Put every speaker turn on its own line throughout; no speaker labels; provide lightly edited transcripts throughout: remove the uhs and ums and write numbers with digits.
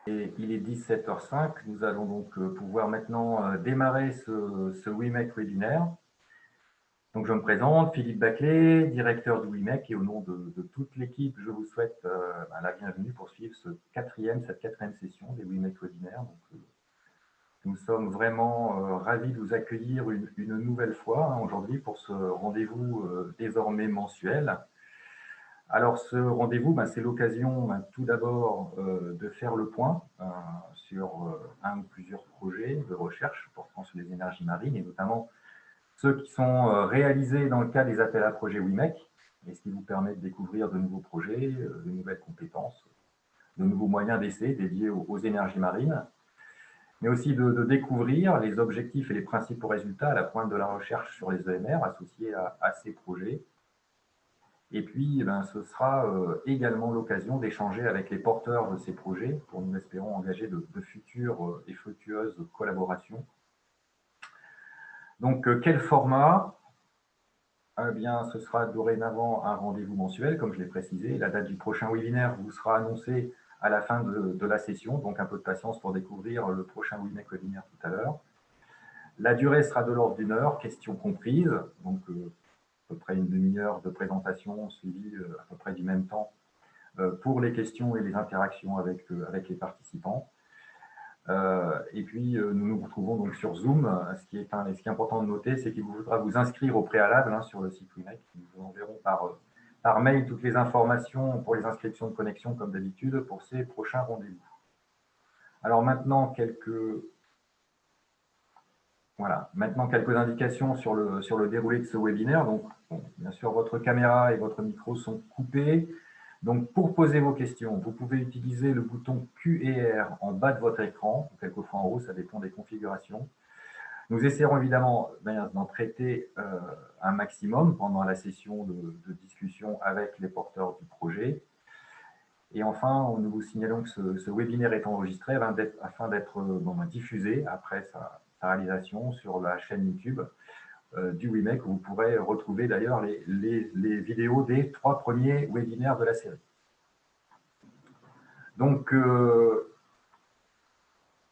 Il est 17h05. Nous allons donc pouvoir maintenant démarrer ce WIMEC webinaire. Donc, je me présente, Philippe Baclet, directeur du WIMEC, et au nom de toute l'équipe, je vous souhaite la bienvenue pour suivre cette quatrième session des WIMEC webinaires. Donc, nous sommes vraiment ravis de vous accueillir une nouvelle fois aujourd'hui pour ce rendez-vous désormais mensuel. Alors, ce rendez-vous, c'est l'occasion tout d'abord de faire le point sur un ou plusieurs projets de recherche portant sur les énergies marines, et notamment ceux qui sont réalisés dans le cadre des appels à projets WIMEC, et ce qui vous permet de découvrir de nouveaux projets, de nouvelles compétences, de nouveaux moyens d'essai dédiés aux énergies marines, mais aussi de découvrir les objectifs et les principaux résultats à la pointe de la recherche sur les ENR associés à ces projets. Et puis, ce sera également l'occasion d'échanger avec les porteurs de ces projets pour, nous espérons, engager de futures et fructueuses collaborations. Donc, quel format? Eh bien, ce sera dorénavant un rendez-vous mensuel, comme je l'ai précisé. La date du prochain webinaire vous sera annoncée à la fin de la session, donc un peu de patience pour découvrir le prochain webinaire tout à l'heure. La durée sera de l'ordre d'1 heure, questions comprises, donc à peu près une demi-heure de présentation suivie à peu près du même temps pour les questions et les interactions avec les participants. Et puis, nous nous retrouvons donc sur Zoom. Ce qui est important de noter, c'est qu'il vous faudra vous inscrire au préalable sur le site WIMEC. Nous vous enverrons par mail toutes les informations pour les inscriptions de connexion, comme d'habitude, pour ces prochains rendez-vous. Alors maintenant, quelques indications sur le déroulé de ce webinaire. Donc, bien sûr, votre caméra et votre micro sont coupés. Donc, pour poser vos questions, vous pouvez utiliser le bouton Q et R en bas de votre écran, ou quelquefois en haut, ça dépend des configurations. Nous essaierons évidemment d'en traiter un maximum pendant la session de discussion avec les porteurs du projet. Et enfin, nous vous signalons que ce webinaire est enregistré afin d'être diffusé après sa réalisation sur la chaîne YouTube du WIMEC, où vous pourrez retrouver d'ailleurs les vidéos des 3 premiers webinaires de la série. Donc,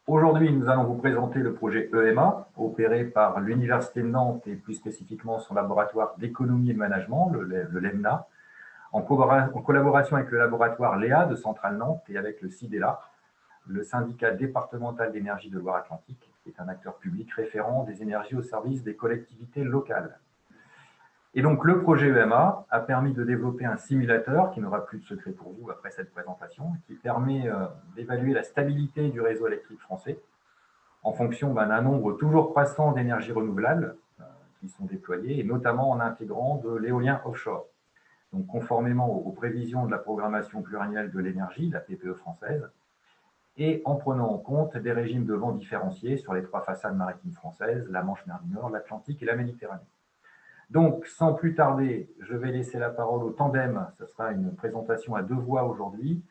aujourd'hui, nous allons vous présenter le projet EMA, opéré par l'Université de Nantes et plus spécifiquement son laboratoire d'économie et de management, le LEMNA, en collaboration avec le laboratoire Léa de Centrale Nantes et avec le CIDELA, le syndicat départemental d'énergie de Loire-Atlantique, qui est un acteur public référent des énergies au service des collectivités locales. Et donc, le projet EMA a permis de développer un simulateur, qui n'aura plus de secret pour vous après cette présentation, qui permet d'évaluer la stabilité du réseau électrique français en fonction d'un nombre toujours croissant d'énergies renouvelables qui sont déployées, et notamment en intégrant de l'éolien offshore. Donc, conformément aux prévisions de la programmation pluriannuelle de l'énergie, la PPE française, et en prenant en compte des régimes de vent différenciés sur les 3 façades maritimes françaises, la Manche-Mer du Nord, l'Atlantique et la Méditerranée. Donc, sans plus tarder, je vais laisser la parole au tandem. Ce sera une présentation à 2 voix aujourd'hui.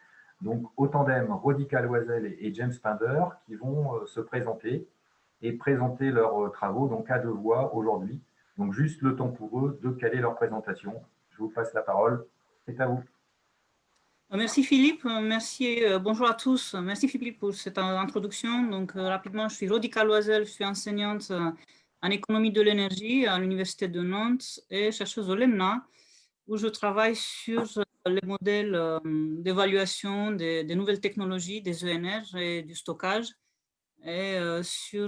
Donc, au tandem, Rodica Loisel et James Pinder qui vont se présenter et présenter leurs travaux donc à 2 voix aujourd'hui. Donc, juste le temps pour eux de caler leur présentation. Je vous passe la parole. C'est à vous.
Merci Philippe, merci, bonjour à tous. Merci Philippe pour cette introduction. Donc, rapidement, je suis Rodica Loisel, je suis enseignante en économie de l'énergie à l'Université de Nantes et chercheuse au LEMNA, où je travaille sur les modèles d'évaluation des nouvelles technologies, des ENR et du stockage, et sur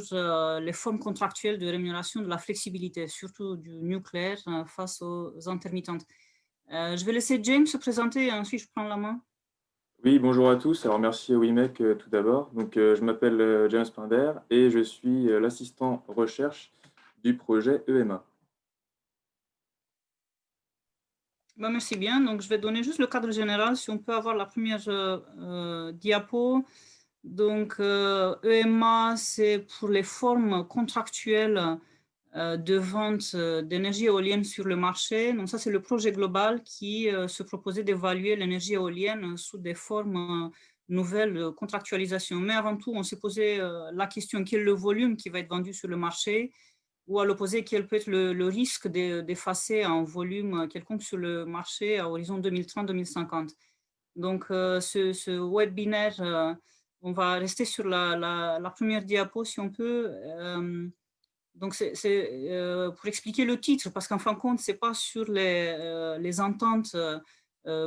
les formes contractuelles de rémunération de la flexibilité, surtout du nucléaire face aux intermittentes. Je vais laisser James se présenter et ensuite je prends la main.
Oui, bonjour à tous. Alors, merci au WIMEC tout d'abord. Donc, je m'appelle James Pinder et je suis l'assistant recherche du projet EMA.
Merci bien. Donc, je vais donner juste le cadre général. Si on peut avoir la première diapo. Donc, EMA, c'est pour les formes contractuelles de vente d'énergie éolienne sur le marché. Donc, ça, c'est le projet global qui se proposait d'évaluer l'énergie éolienne sous des formes nouvelles de contractualisation. Mais avant tout, on s'est posé la question quel est le volume qui va être vendu sur le marché, ou à l'opposé, quel peut être le risque d'effacer un volume quelconque sur le marché à horizon 2030-2050. Donc, ce webinaire On va rester sur la première diapo si on peut. Donc, c'est pour expliquer le titre, parce qu'en fin de compte, ce n'est pas sur les ententes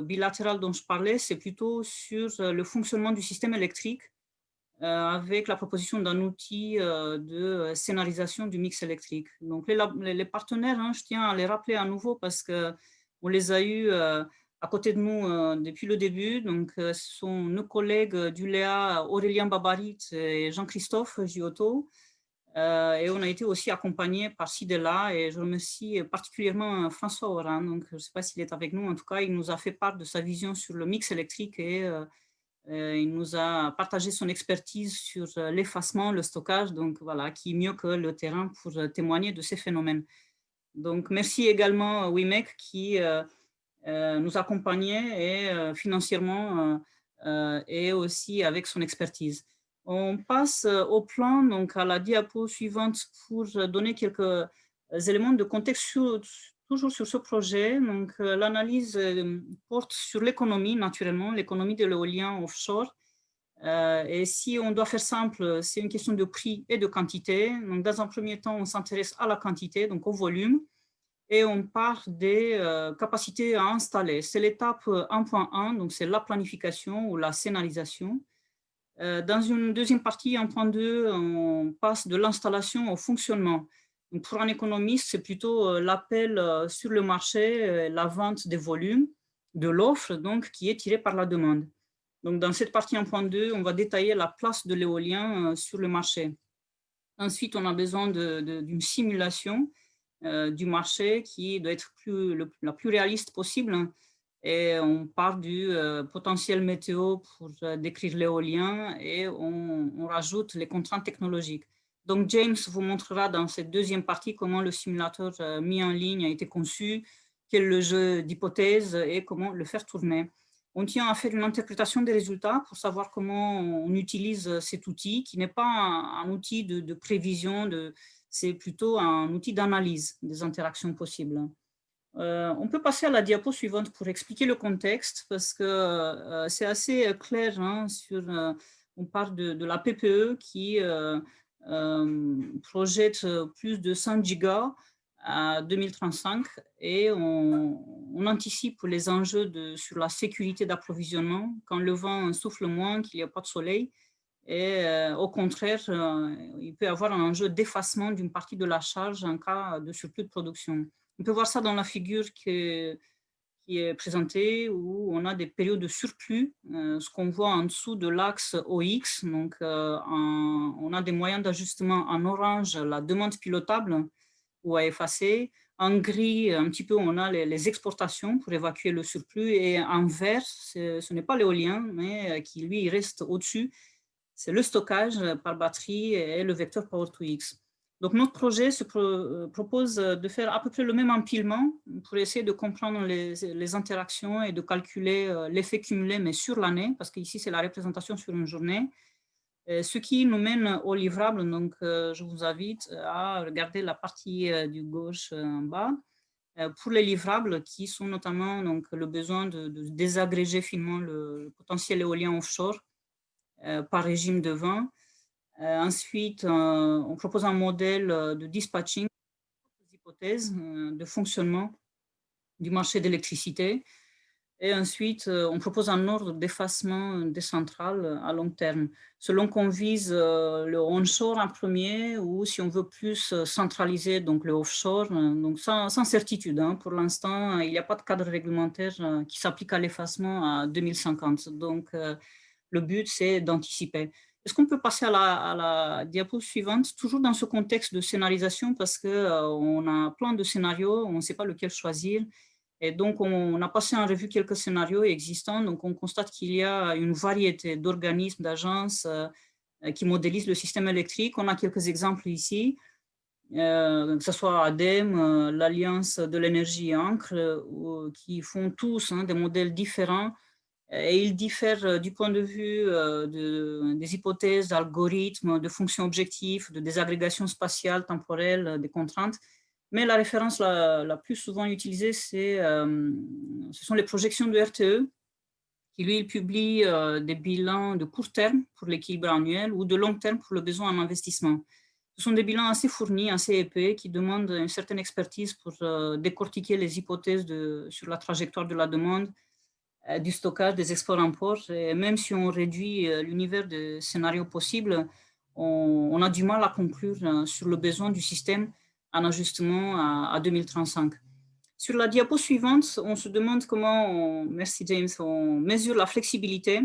bilatérales dont je parlais, c'est plutôt sur le fonctionnement du système électrique avec la proposition d'un outil de scénarisation du mix électrique. Donc, les partenaires, hein, je tiens à les rappeler à nouveau parce qu'on les a eus à côté de nous depuis le début. Donc, ce sont nos collègues d'ULEA, Aurélien Babarit et Jean-Christophe Giotto. Et on a été aussi accompagnés par Sidela et je remercie particulièrement François Oran. Donc, je ne sais pas s'il est avec nous. En tout cas, il nous a fait part de sa vision sur le mix électrique et il nous a partagé son expertise sur l'effacement, le stockage. Donc, voilà, qui est mieux que le terrain pour témoigner de ces phénomènes. Donc, merci également à WIMEC qui nous accompagnait et financièrement et aussi avec son expertise. On passe au plan, donc à la diapo suivante pour donner quelques éléments de contexte toujours sur ce projet. Donc, l'analyse porte sur l'économie, naturellement, l'économie de l'éolien offshore. Et si on doit faire simple, c'est une question de prix et de quantité. Donc, dans un premier temps, on s'intéresse à la quantité, donc au volume, et on part des capacités à installer. C'est l'étape 1.1, donc c'est la planification ou la scénarisation. Dans une deuxième partie, 1.2, on passe de l'installation au fonctionnement. Donc pour un économiste, c'est plutôt l'appel sur le marché, la vente des volumes, de l'offre, donc qui est tirée par la demande. Donc dans cette partie 1.2, on va détailler la place de l'éolien sur le marché. Ensuite, on a besoin d'une simulation du marché qui doit être la plus réaliste possible. Et on part du potentiel météo pour décrire l'éolien et on rajoute les contraintes technologiques. Donc, James vous montrera dans cette deuxième partie comment le simulateur mis en ligne a été conçu, quel est le jeu d'hypothèses et comment le faire tourner. On tient à faire une interprétation des résultats pour savoir comment on utilise cet outil, qui n'est pas un outil de prévision, c'est plutôt un outil d'analyse des interactions possibles. On peut passer à la diapo suivante pour expliquer le contexte, parce que c'est assez clair. Hein, on parle de la PPE qui projette plus de 100 gigas à 2035 et on anticipe les enjeux sur la sécurité d'approvisionnement quand le vent souffle moins, qu'il n'y a pas de soleil. Et au contraire, il peut y avoir un enjeu d'effacement d'une partie de la charge en cas de surplus de production. On peut voir ça dans la figure qui est présentée où on a des périodes de surplus, ce qu'on voit en dessous de l'axe OX. Donc, on a des moyens d'ajustement en orange, la demande pilotable ou à effacer. En gris, un petit peu, on a les exportations pour évacuer le surplus. Et en vert, ce n'est pas l'éolien, mais qui lui reste au-dessus. C'est le stockage par batterie et le vecteur Power-to-X. Donc, notre projet propose de faire à peu près le même empilement pour essayer de comprendre les interactions et de calculer l'effet cumulé, mais sur l'année, parce qu'ici, c'est la représentation sur une journée. Ce qui nous mène au livrable. Donc, je vous invite à regarder la partie du gauche en bas. Pour les livrables, qui sont notamment donc, le besoin de désagréger finement le potentiel éolien offshore par régime de vent. Ensuite, on propose un modèle de dispatching, des hypothèses de fonctionnement du marché d'électricité. Et ensuite, on propose un ordre d'effacement des centrales à long terme, selon qu'on vise le onshore en premier ou si on veut plus centraliser donc le offshore, donc sans certitude. Hein. Pour l'instant, il n'y a pas de cadre réglementaire qui s'applique à l'effacement à 2050. Donc, le but, c'est d'anticiper. Est-ce qu'on peut passer à la diapo suivante, toujours dans ce contexte de scénarisation, parce qu'on a plein de scénarios, on ne sait pas lequel choisir. Et donc, on a passé en revue quelques scénarios existants. Donc, on constate qu'il y a une variété d'organismes, d'agences qui modélisent le système électrique. On a quelques exemples ici, que ce soit ADEME, l'Alliance de l'énergie Ancre, qui font tous des modèles différents. Et ils diffèrent du point de vue des hypothèses, d'algorithmes, de fonctions objectives, de désagrégation spatiale, temporelle, des contraintes. Mais la référence la plus souvent utilisée, ce sont les projections de RTE, qui lui, il publie des bilans de court terme pour l'équilibre annuel ou de long terme pour le besoin en investissement. Ce sont des bilans assez fournis, assez épais, qui demandent une certaine expertise pour décortiquer les hypothèses sur la trajectoire de la demande, du stockage, des exports-imports. Et même si on réduit l'univers de scénarios possibles, on a du mal à conclure sur le besoin du système en ajustement à 2035. Sur la diapo suivante, on se demande comment, merci James, on mesure la flexibilité.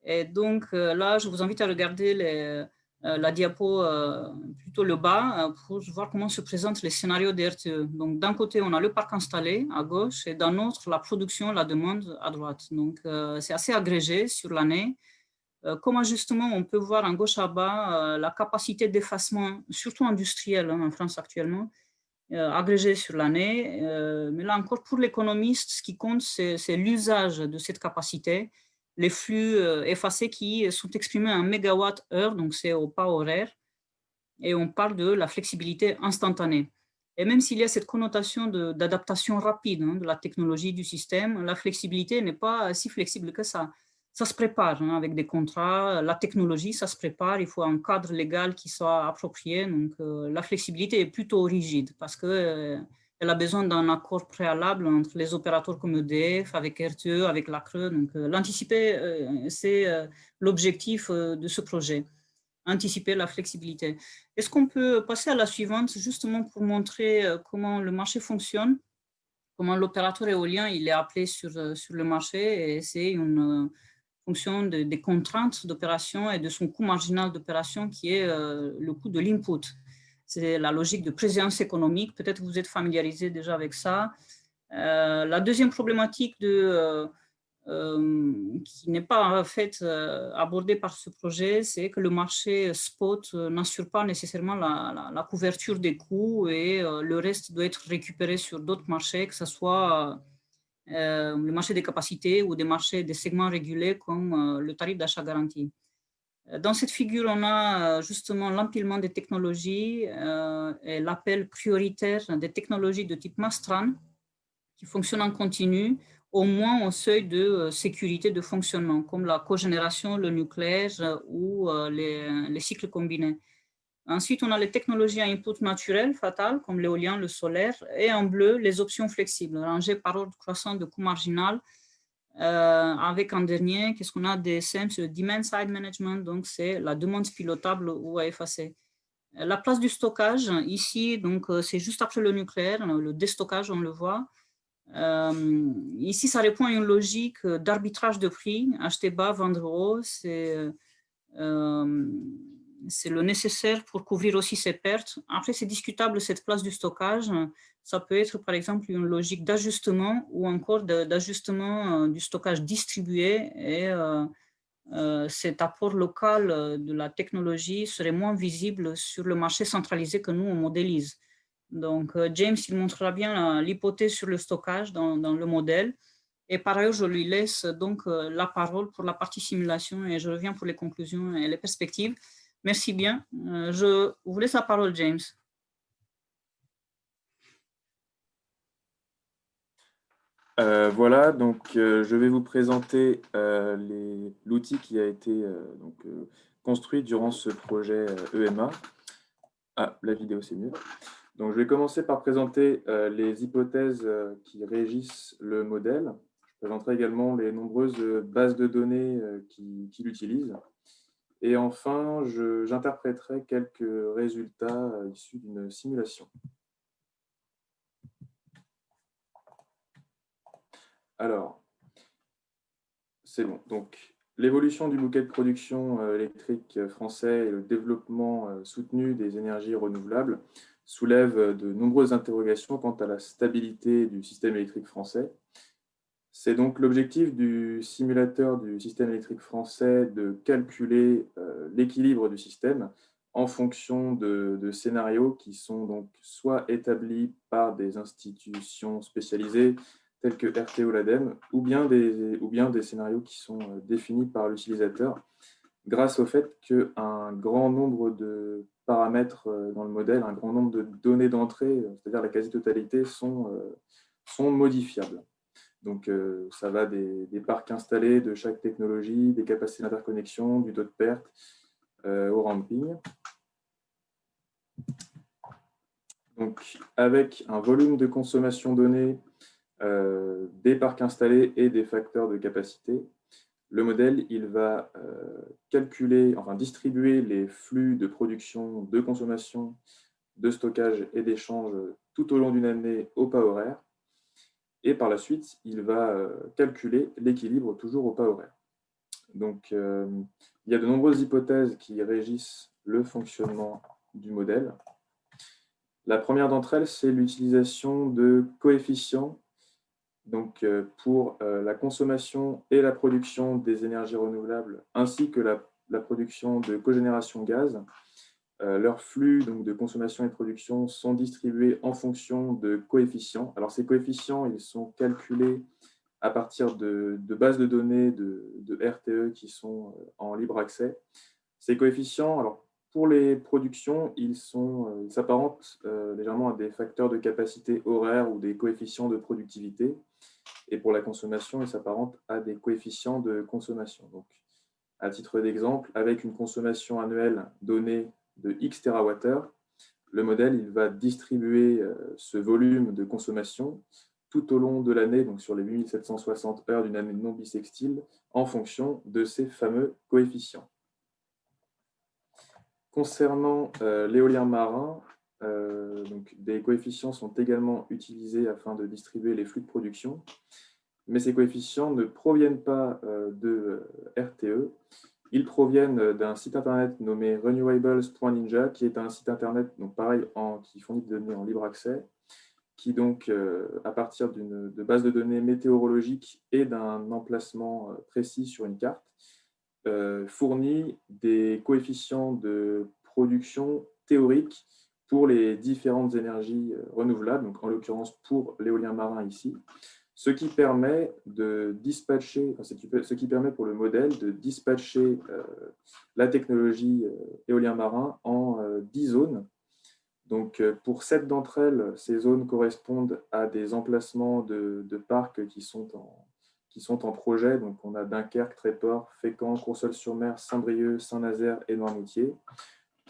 Et donc là, je vous invite à regarder la diapo plutôt le bas pour voir comment se présentent les scénarios de RTE. Donc d'un côté, on a le parc installé à gauche et d'un autre, la production, la demande à droite. Donc c'est assez agrégé sur l'année. Comment justement on peut voir en gauche à bas la capacité d'effacement, surtout industrielle en France actuellement, agrégée sur l'année. Mais là encore, pour l'économiste, ce qui compte, c'est l'usage de cette capacité, les flux effacés qui sont exprimés en mégawatts-heure, donc c'est au pas horaire, et on parle de la flexibilité instantanée. Et même s'il y a cette connotation d'adaptation rapide de la technologie du système, la flexibilité n'est pas si flexible que ça. Ça se prépare avec des contrats, la technologie, ça se prépare, il faut un cadre légal qui soit approprié. Donc, la flexibilité est plutôt rigide parce qu'elle a besoin d'un accord préalable entre les opérateurs comme EDF, avec RTE, avec la CRE. Donc, l'anticiper, c'est l'objectif de ce projet, anticiper la flexibilité. Est-ce qu'on peut passer à la suivante, justement pour montrer comment le marché fonctionne, comment l'opérateur éolien il est appelé sur le marché, et c'est une fonction des contraintes d'opération et de son coût marginal d'opération qui est le coût de l'input. C'est la logique de présence économique. Peut-être que vous êtes familiarisé déjà avec ça. La deuxième problématique qui n'est pas en fait abordée par ce projet, c'est que le marché spot n'assure pas nécessairement la couverture des coûts et le reste doit être récupéré sur d'autres marchés, que ce soit le marché des capacités ou des marchés des segments régulés comme le tarif d'achat garanti. Dans cette figure, on a justement l'empilement des technologies et l'appel prioritaire des technologies de type Mastran qui fonctionnent en continu, au moins au seuil de sécurité de fonctionnement, comme la cogénération, le nucléaire ou les cycles combinés. Ensuite, on a les technologies à input naturel, fatales, comme l'éolien, le solaire, et en bleu, les options flexibles, rangées par ordre croissant de coût marginal, avec en dernier, qu'est-ce qu'on a DSM, c'est le Demand Side Management, donc c'est la demande pilotable ou à effacer. La place du stockage, ici, donc c'est juste après le nucléaire, le déstockage, on le voit. Ici, ça répond à une logique d'arbitrage de prix, acheter bas, vendre haut, c'est le nécessaire pour couvrir aussi ses pertes. Après, c'est discutable cette place du stockage. Ça peut être, par exemple, une logique d'ajustement ou encore d'ajustement du stockage distribué et cet apport local de la technologie serait moins visible sur le marché centralisé que nous, on modélise. Donc, James, il montrera bien l'hypothèse sur le stockage dans le modèle. Et par ailleurs, je lui laisse donc la parole pour la partie simulation et je reviens pour les conclusions et les perspectives. Merci bien. Je vous laisse la parole, James.
Voilà, donc je vais vous présenter l'outil qui a été construit durant ce projet EMA. Ah, la vidéo, c'est mieux. Donc, je vais commencer par présenter les hypothèses qui régissent le modèle. Je présenterai également les nombreuses bases de données qui l'utilisent. Et enfin, j'interpréterai quelques résultats issus d'une simulation. Alors, c'est bon. Donc, l'évolution du bouquet de production électrique français et le développement soutenu des énergies renouvelables soulèvent de nombreuses interrogations quant à la stabilité du système électrique français. C'est donc l'objectif du simulateur du système électrique français de calculer l'équilibre du système en fonction de scénarios qui sont donc soit établis par des institutions spécialisées telles que RTE ou l'ADEME, ou bien des scénarios qui sont définis par l'utilisateur grâce au fait qu'un grand nombre de paramètres dans le modèle, un grand nombre de données d'entrée, c'est-à-dire la quasi-totalité, sont modifiables. Donc, ça va des parcs installés de chaque technologie, des capacités d'interconnexion, du taux de perte, au ramping. Donc, avec un volume de consommation donné, des parcs installés et des facteurs de capacité, le modèle il va distribuer les flux de production, de consommation, de stockage et d'échange tout au long d'une année au pas horaire. Et par la suite, il va calculer l'équilibre toujours au pas horaire. Donc, il y a de nombreuses hypothèses qui régissent le fonctionnement du modèle. La première d'entre elles, c'est l'utilisation de coefficients donc, pour la consommation et la production des énergies renouvelables, ainsi que la production de cogénération gaz. Leurs flux donc, de consommation et de production sont distribués en fonction de coefficients. Alors, ces coefficients, ils sont calculés à partir de bases de données de RTE qui sont en libre accès. Ces coefficients, alors, pour les productions, ils s'apparentent légèrement à des facteurs de capacité horaire ou des coefficients de productivité. Et pour la consommation, ils s'apparentent à des coefficients de consommation. Donc, à titre d'exemple, avec une consommation annuelle donnée de X TWh, le modèle il va distribuer ce volume de consommation tout au long de l'année, donc sur les 8760 heures d'une année non bissextile, en fonction de ces fameux coefficients. Concernant l'éolien marin, donc des coefficients sont également utilisés afin de distribuer les flux de production, mais ces coefficients ne proviennent pas de RTE, ils proviennent d'un site internet nommé renewables.ninja, qui est un site internet, donc pareil, qui fournit des données en libre accès, qui donc, à partir de bases de données météorologiques et d'un emplacement précis sur une carte, fournit des coefficients de production théoriques pour les différentes énergies renouvelables, donc en l'occurrence pour l'éolien marin ici, ce qui permet pour le modèle de dispatcher la technologie éolien marin en 10 zones. Donc, pour 7 d'entre elles, ces zones correspondent à des emplacements de parcs qui sont en projet. Donc, on a Dunkerque, Tréport, Fécamp, Courseulles-sur-Mer, Saint-Brieuc, Saint-Nazaire et Noirmoutier.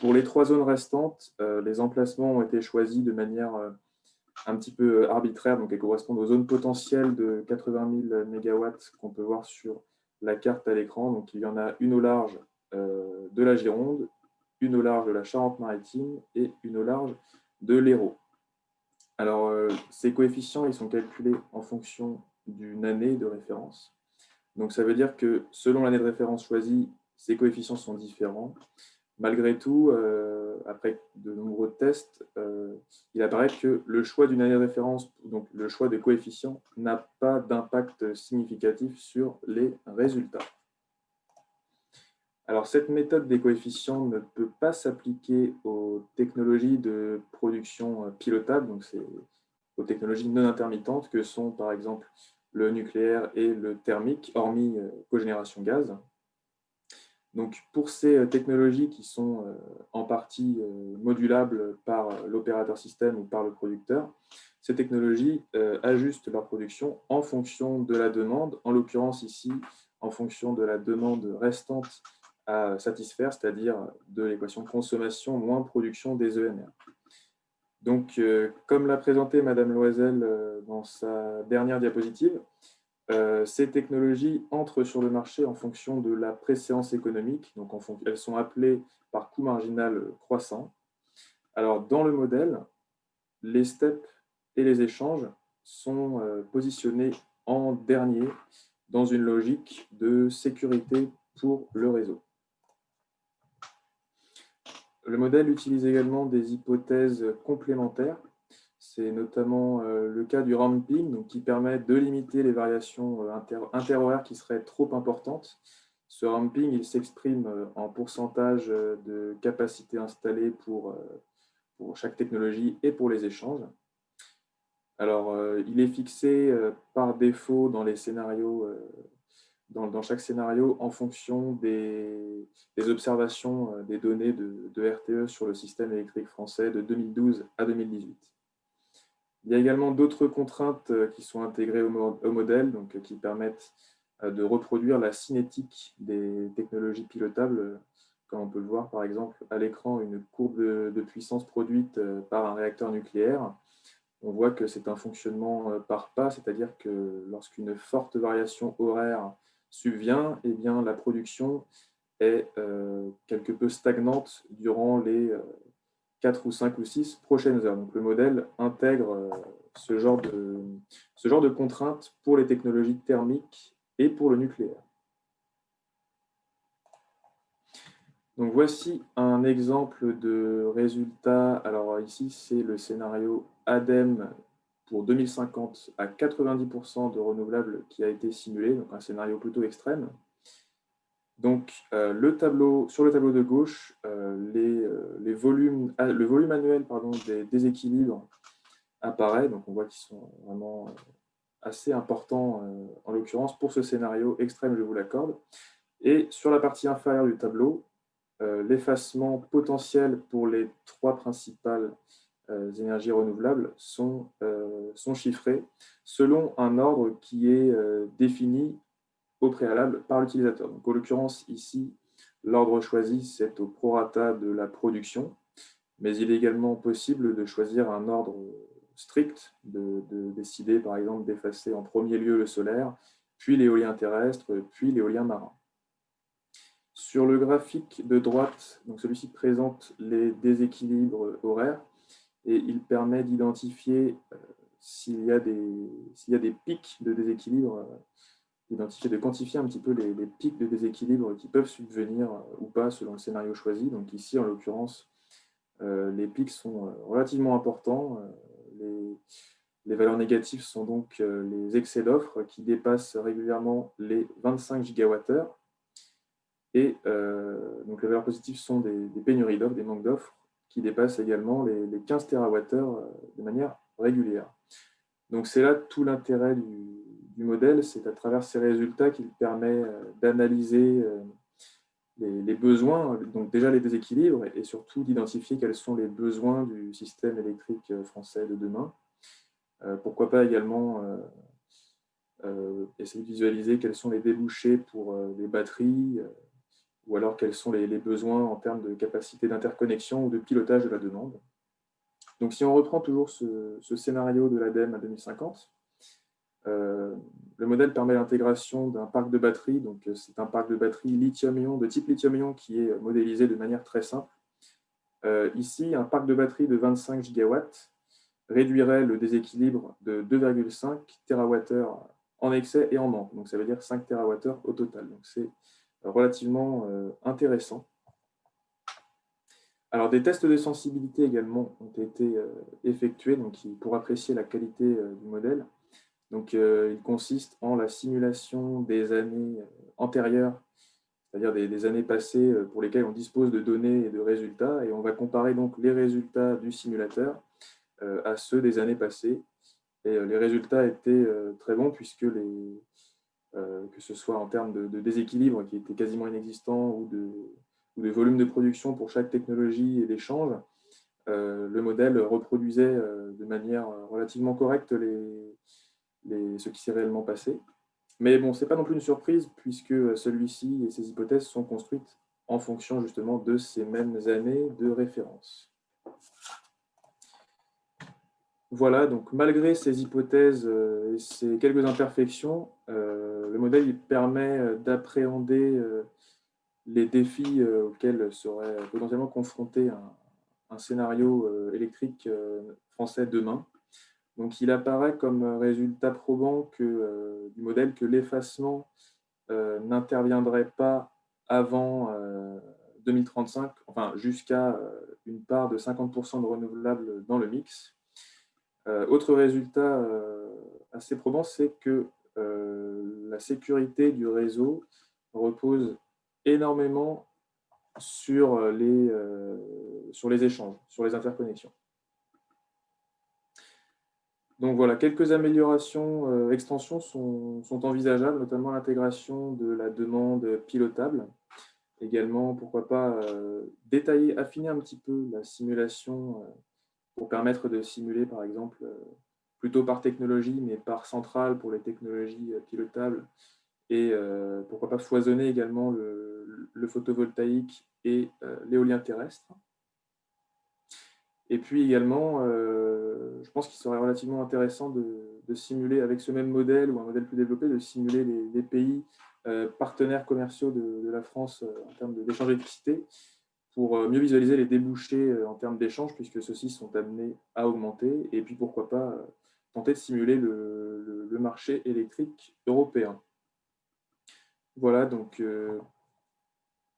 Pour les 3 zones restantes, les emplacements ont été choisis de manière un petit peu arbitraire, donc elles correspondent aux zones potentielles de 80 000 MW qu'on peut voir sur la carte à l'écran. Donc, il y en a une au large de la Gironde, une au large de la Charente-Maritime et une au large de l'Hérault. Alors, ces coefficients, ils sont calculés en fonction d'une année de référence. Donc, ça veut dire que selon l'année de référence choisie, ces coefficients sont différents. Malgré tout, après de nombreux tests, il apparaît que le choix d'une année de référence, donc le choix de coefficients, n'a pas d'impact significatif sur les résultats. Alors, cette méthode des coefficients ne peut pas s'appliquer aux technologies de production pilotable, donc c'est aux technologies non intermittentes que sont par exemple le nucléaire et le thermique, hormis cogénération gaz. Donc, pour ces technologies qui sont en partie modulables par l'opérateur système ou par le producteur, ces technologies ajustent leur production en fonction de la demande, en l'occurrence ici, en fonction de la demande restante à satisfaire, c'est-à-dire de l'équation consommation moins production des ENR. Donc, comme l'a présenté Madame Loisel dans sa dernière diapositive, ces technologies entrent sur le marché en fonction de la préséance économique, donc elles sont appelées par coût marginal croissant. Alors, dans le modèle, les steps et les échanges sont positionnés en dernier dans une logique de sécurité pour le réseau. Le modèle utilise également des hypothèses complémentaires. C'est notamment le cas du ramping, donc qui permet de limiter les variations interhoraires qui seraient trop importantes. Ce ramping, il s'exprime en pourcentage de capacité installée pour chaque technologie et pour les échanges. Alors, il est fixé par défaut dans les scénarios, dans chaque scénario en fonction des observations des données de RTE sur le système électrique français de 2012 à 2018. Il y a également d'autres contraintes qui sont intégrées au modèle, donc, qui permettent de reproduire la cinétique des technologies pilotables, comme on peut le voir par exemple à l'écran, une courbe de puissance produite par un réacteur nucléaire. On voit que c'est un fonctionnement par pas, c'est-à-dire que lorsqu'une forte variation horaire subvient, eh bien, la production est quelque peu stagnante durant les 4 ou 5 ou 6 prochaines heures. Donc le modèle intègre ce genre de contraintes pour les technologies thermiques et pour le nucléaire. Donc voici un exemple de résultat. Alors ici, c'est le scénario ADEME pour 2050 à 90% de renouvelables qui a été simulé, donc un scénario plutôt extrême. Donc sur le tableau de gauche, le volume annuel des déséquilibres apparaît. Donc on voit qu'ils sont vraiment assez importants en l'occurrence pour ce scénario extrême, je vous l'accorde. Et sur la partie inférieure du tableau, l'effacement potentiel pour les 3 principales énergies renouvelables sont chiffrés selon un ordre qui est défini au préalable par l'utilisateur. Donc, en l'occurrence, ici, l'ordre choisi, c'est au prorata de la production, mais il est également possible de choisir un ordre strict, de décider, par exemple, d'effacer en premier lieu le solaire, puis l'éolien terrestre, puis l'éolien marin. Sur le graphique de droite, donc celui-ci présente les déséquilibres horaires et il permet d'identifier s'il y a des pics de déséquilibre, de quantifier un petit peu les pics de déséquilibre qui peuvent subvenir ou pas selon le scénario choisi. Donc ici, en l'occurrence, les pics sont relativement importants. Les valeurs négatives sont donc les excès d'offres qui dépassent régulièrement les 25 gigawattheures. Et donc les valeurs positives sont des pénuries d'offres, des manques d'offres, qui dépassent également les 15 TWh de manière régulière. Donc c'est là tout l'intérêt du modèle, c'est à travers ces résultats qu'il permet d'analyser les besoins, donc déjà les déséquilibres, et surtout d'identifier quels sont les besoins du système électrique français de demain. Pourquoi pas également essayer de visualiser quels sont les débouchés pour les batteries, ou alors quels sont les besoins en termes de capacité d'interconnexion ou de pilotage de la demande. Donc si on reprend toujours ce scénario de l'ADEME à 2050, le modèle permet l'intégration d'un parc de batteries. Donc c'est un parc de batteries lithium-ion, de type lithium-ion qui est modélisé de manière très simple. Ici, un parc de batteries de 25 gigawatts réduirait le déséquilibre de 2,5 TWh en excès et en manque. Donc ça veut dire 5 TWh au total. Donc c'est relativement intéressant. Alors, des tests de sensibilité également ont été effectués pour apprécier la qualité du modèle. Donc, il consiste en la simulation des années antérieures, c'est-à-dire des années passées pour lesquelles on dispose de données et de résultats, et on va comparer donc les résultats du simulateur à ceux des années passées. Et les résultats étaient très bons puisque que ce soit en termes de déséquilibre qui était quasiment inexistant ou de volume de production pour chaque technologie et d'échange, le modèle reproduisait de manière relativement correcte ce qui s'est réellement passé. Mais bon, ce n'est pas non plus une surprise puisque celui-ci et ses hypothèses sont construites en fonction justement de ces mêmes années de référence. Voilà, donc malgré ces hypothèses et ces quelques imperfections, le modèle il permet d'appréhender les défis auxquels serait potentiellement confronté un scénario électrique français demain. Donc il apparaît comme résultat probant du modèle que l'effacement n'interviendrait pas avant 2035, enfin jusqu'à une part de 50% de renouvelables dans le mix. Autre résultat assez probant, c'est que la sécurité du réseau repose énormément sur les échanges, sur les interconnexions. Donc voilà, quelques améliorations, extensions sont envisageables, notamment l'intégration de la demande pilotable. Également, pourquoi pas détailler, affiner un petit peu la simulation pour permettre de simuler, par exemple, plutôt par technologie, mais par centrale pour les technologies pilotables, et pourquoi pas foisonner également le photovoltaïque et l'éolien terrestre. Et puis également, je pense qu'il serait relativement intéressant de simuler avec ce même modèle ou un modèle plus développé, de simuler les pays partenaires commerciaux de la France en termes d'échange d'électricité pour mieux visualiser les débouchés en termes d'échange, puisque ceux-ci sont amenés à augmenter. Et puis pourquoi pas tenter de simuler le marché électrique européen. Voilà, donc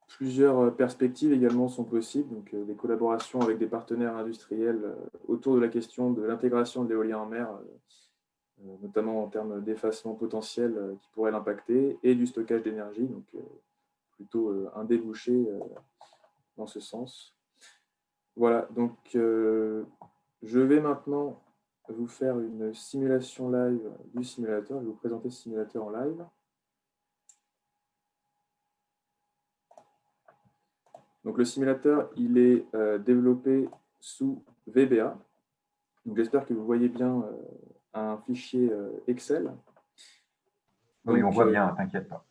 plusieurs perspectives également sont possibles, donc des collaborations avec des partenaires industriels autour de la question de l'intégration de l'éolien en mer, notamment en termes d'effacement potentiel qui pourrait l'impacter, et du stockage d'énergie, donc plutôt un débouché dans ce sens. Voilà, donc je vais maintenant vous faire une simulation live du simulateur. Je vais vous présenter ce simulateur en live. Donc le simulateur, il est développé sous VBA. J'espère que vous voyez bien un fichier Excel.
Oui,
donc,
on voit bien, t'inquiète pas.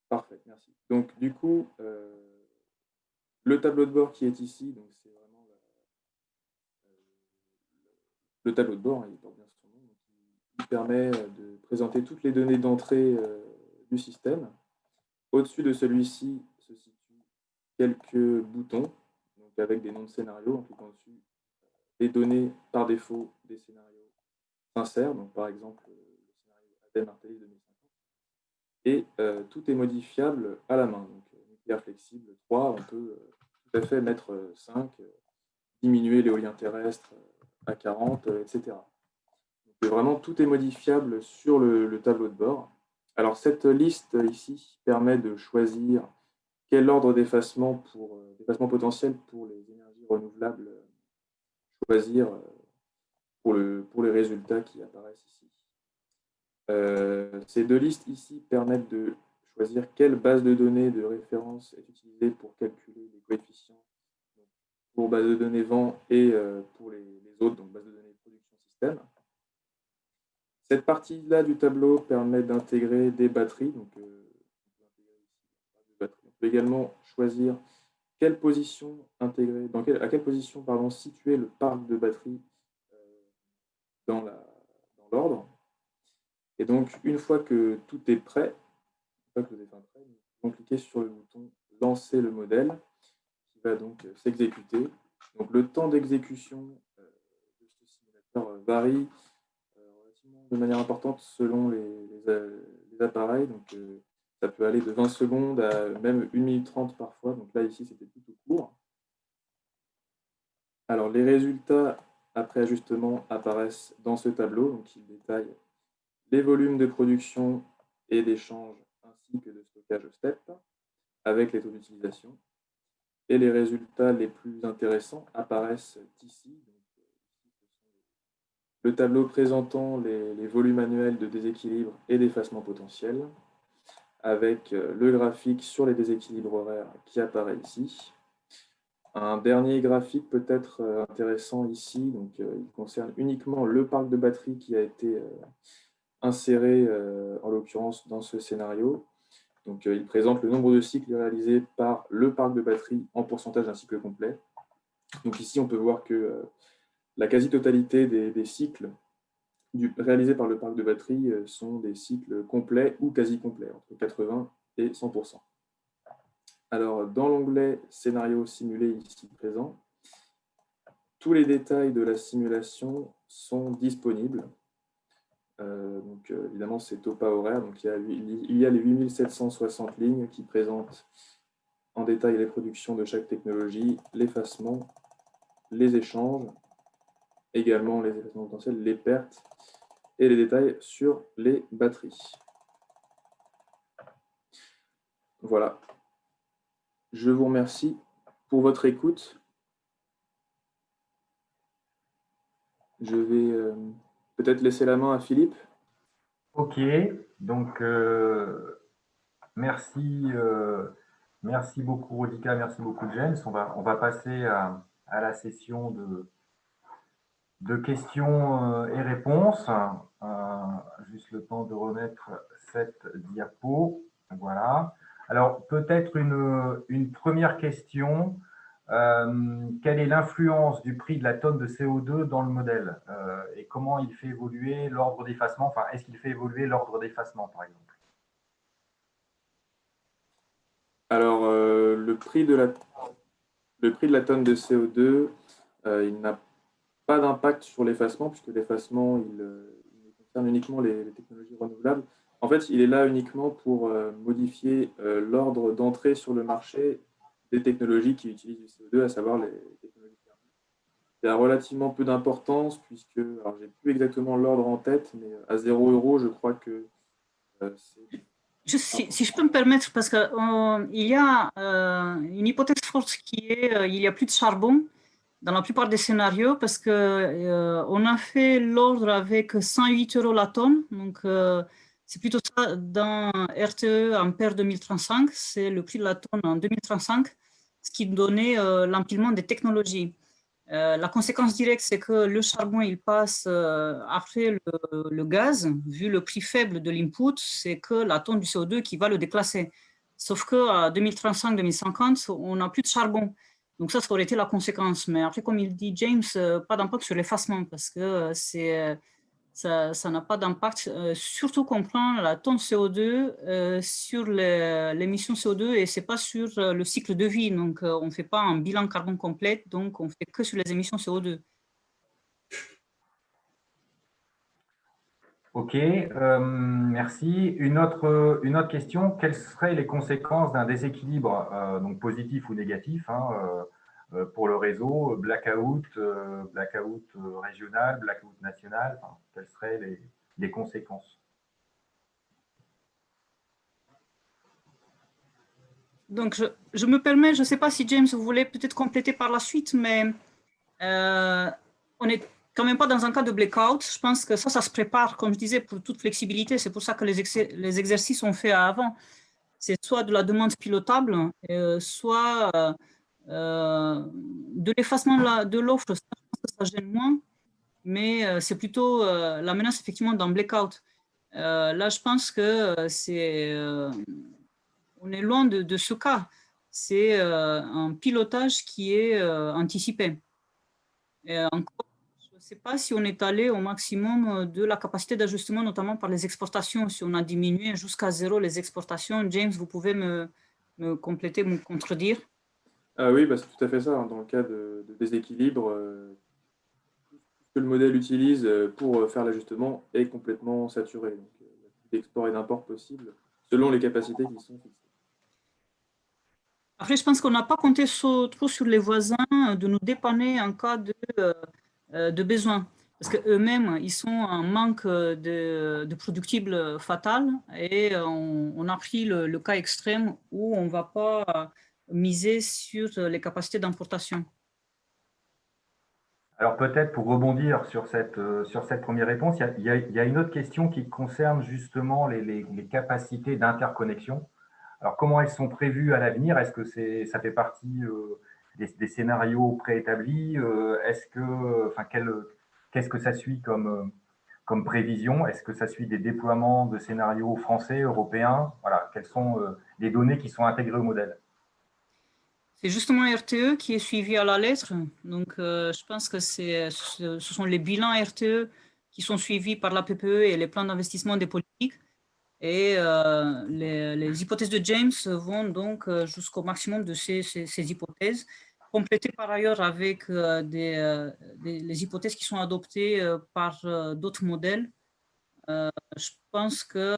Parfait, merci. Donc du coup, le tableau de bord qui est ici, donc c'est vraiment le tableau de bord, il porte bien son nom, donc il permet de présenter toutes les données d'entrée du système. Au-dessus de celui-ci se situent quelques boutons, donc avec des noms de scénarios. En cliquant dessus, les données par défaut des scénarios s'insèrent, donc par exemple le scénario ADEME Artelis 2050. Et tout est modifiable à la main. Donc nucléaire flexible 3, on peut tout à fait mettre 5, diminuer l'éolien terrestre à 40, etc. Donc, vraiment, tout est modifiable sur le tableau de bord. Alors cette liste ici permet de choisir quel ordre d'effacement potentiel pour les énergies renouvelables choisir pour les résultats qui apparaissent ici. Ces deux listes ici permettent de choisir quelle base de données de référence est utilisée pour calculer les coefficients pour base de données vent et pour les autres, donc base de données production système. Cette partie-là du tableau permet d'intégrer des batteries. Donc, on peut également choisir quelle position intégrer, à quelle position situer le parc de batteries dans l'ordre. Et donc, une fois que tout est prêt, nous pouvons cliquer sur le bouton « Lancer le modèle » qui va donc s'exécuter. Donc, le temps d'exécution de ce simulateur varie de manière importante selon les appareils. Donc, ça peut aller de 20 secondes à même 1 minute 30 parfois. Donc là, ici, c'était plutôt court. Alors, les résultats après ajustement apparaissent dans ce tableau. Donc, il détaille les volumes de production et d'échange ainsi que de stockage au step avec les taux d'utilisation. Et les résultats les plus intéressants apparaissent ici. Le tableau présentant les volumes annuels de déséquilibre et d'effacement potentiel, avec le graphique sur les déséquilibres horaires qui apparaît ici. Un dernier graphique peut-être intéressant ici, donc il concerne uniquement le parc de batterie qui a été inséré en l'occurrence dans ce scénario. Donc il présente le nombre de cycles réalisés par le parc de batterie en pourcentage d'un cycle complet. Donc ici on peut voir que la quasi-totalité des cycles réalisés par le parc de batterie sont des cycles complets ou quasi complets, entre 80 et 100%. Alors, dans l'onglet « Scénario simulé » ici présent, tous les détails de la simulation sont disponibles. Donc, évidemment, c'est au pas horaire. Donc, il y a les 8760 lignes qui présentent en détail les productions de chaque technologie, l'effacement, les échanges, également les effacements potentiels, les pertes, et les détails sur les batteries. Voilà. Je vous remercie pour votre écoute. Je vais peut-être laisser la main à Philippe.
Ok, donc merci beaucoup Rodika, merci beaucoup James. On va passer à la session de questions et réponses. Juste le temps de remettre cette diapo. Voilà. Alors, peut-être une première question. Quelle est l'influence du prix de la tonne de CO2 dans le modèle et comment il fait évoluer l'ordre d'effacement? Enfin, est-ce qu'il fait évoluer l'ordre d'effacement, par exemple?
Alors, le prix de la tonne de CO2, il n'a pas d'impact sur l'effacement, puisque l'effacement, il concerne uniquement les technologies renouvelables. En fait, il est là uniquement pour modifier l'ordre d'entrée sur le marché des technologies qui utilisent du CO2, à savoir les technologies thermiques. Il y a relativement peu d'importance, puisque, alors j'ai plus exactement l'ordre en tête, mais à 0 €, je crois que c'est...
Si je peux me permettre, parce qu'il y a une hypothèse forte qui est il n'y a plus de charbon dans la plupart des scénarios, parce qu'on a fait l'ordre avec 108 € la tonne. Donc, c'est plutôt ça dans RTE Ampère 2035, c'est le prix de la tonne en 2035, ce qui donnait l'empilement des technologies. La conséquence directe, c'est que le charbon, il passe après le gaz. Vu le prix faible de l'input, c'est que la tonne du CO2 qui va le déclasser. Sauf qu'à 2035-2050, on n'a plus de charbon. Donc ça aurait été la conséquence. Mais après, comme il dit James, pas d'impact sur l'effacement parce que ça n'a pas d'impact, surtout qu'on prend la tonne CO2 sur l'émission CO2 et ce n'est pas sur le cycle de vie. Donc, on ne fait pas un bilan carbone complet, donc on ne fait que sur les émissions CO2.
Ok, merci. Une autre question, quelles seraient les conséquences d'un déséquilibre, donc positif ou négatif, hein, pour le réseau, blackout, blackout régional, blackout national, enfin, quelles seraient les conséquences?
Donc, je me permets, je ne sais pas si James, vous voulez peut-être compléter par la suite, mais on n'est quand même pas dans un cas de blackout. Je pense que ça se prépare, comme je disais, pour toute flexibilité. C'est pour ça que les exercices sont faits avant. C'est soit de la demande pilotable, soit de l'effacement de l'offre. Je pense que ça gêne moins, mais c'est plutôt la menace effectivement d'un blackout. Là, je pense que on est loin de ce cas. C'est un pilotage qui est anticipé. Et encore, je ne sais pas si on est allé au maximum de la capacité d'ajustement, notamment par les exportations. Si on a diminué jusqu'à 0 les exportations, James, vous pouvez me compléter, me contredire?
Ah oui, bah, c'est tout à fait ça, hein. Dans le cas de déséquilibre, tout ce que le modèle utilise pour faire l'ajustement est complètement saturé. Donc, il n'y a plus d'export et d'import possible selon les capacités qui sont fixées.
Après, je pense qu'on n'a pas compté trop sur les voisins de nous dépanner en cas de besoin. Parce qu'eux-mêmes, ils sont en manque de productibles fatal et on a pris le cas extrême où on ne va pas miser sur les capacités d'importation.
Alors peut-être pour rebondir sur cette première réponse, il y a une autre question qui concerne justement les capacités d'interconnexion. Alors, comment elles sont prévues à l'avenir? Est-ce que ça fait partie des scénarios préétablis? Qu'est-ce que ça suit comme prévision? Est-ce que ça suit des déploiements de scénarios français, européens? Voilà, quelles sont les données qui sont intégrées au modèle?
C'est justement RTE qui est suivi à la lettre. Donc, je pense que ce sont les bilans RTE qui sont suivis par la PPE et les plans d'investissement des politiques. Et les hypothèses de James vont donc jusqu'au maximum de ces hypothèses, complétées par ailleurs avec les hypothèses qui sont adoptées par d'autres modèles. Je pense que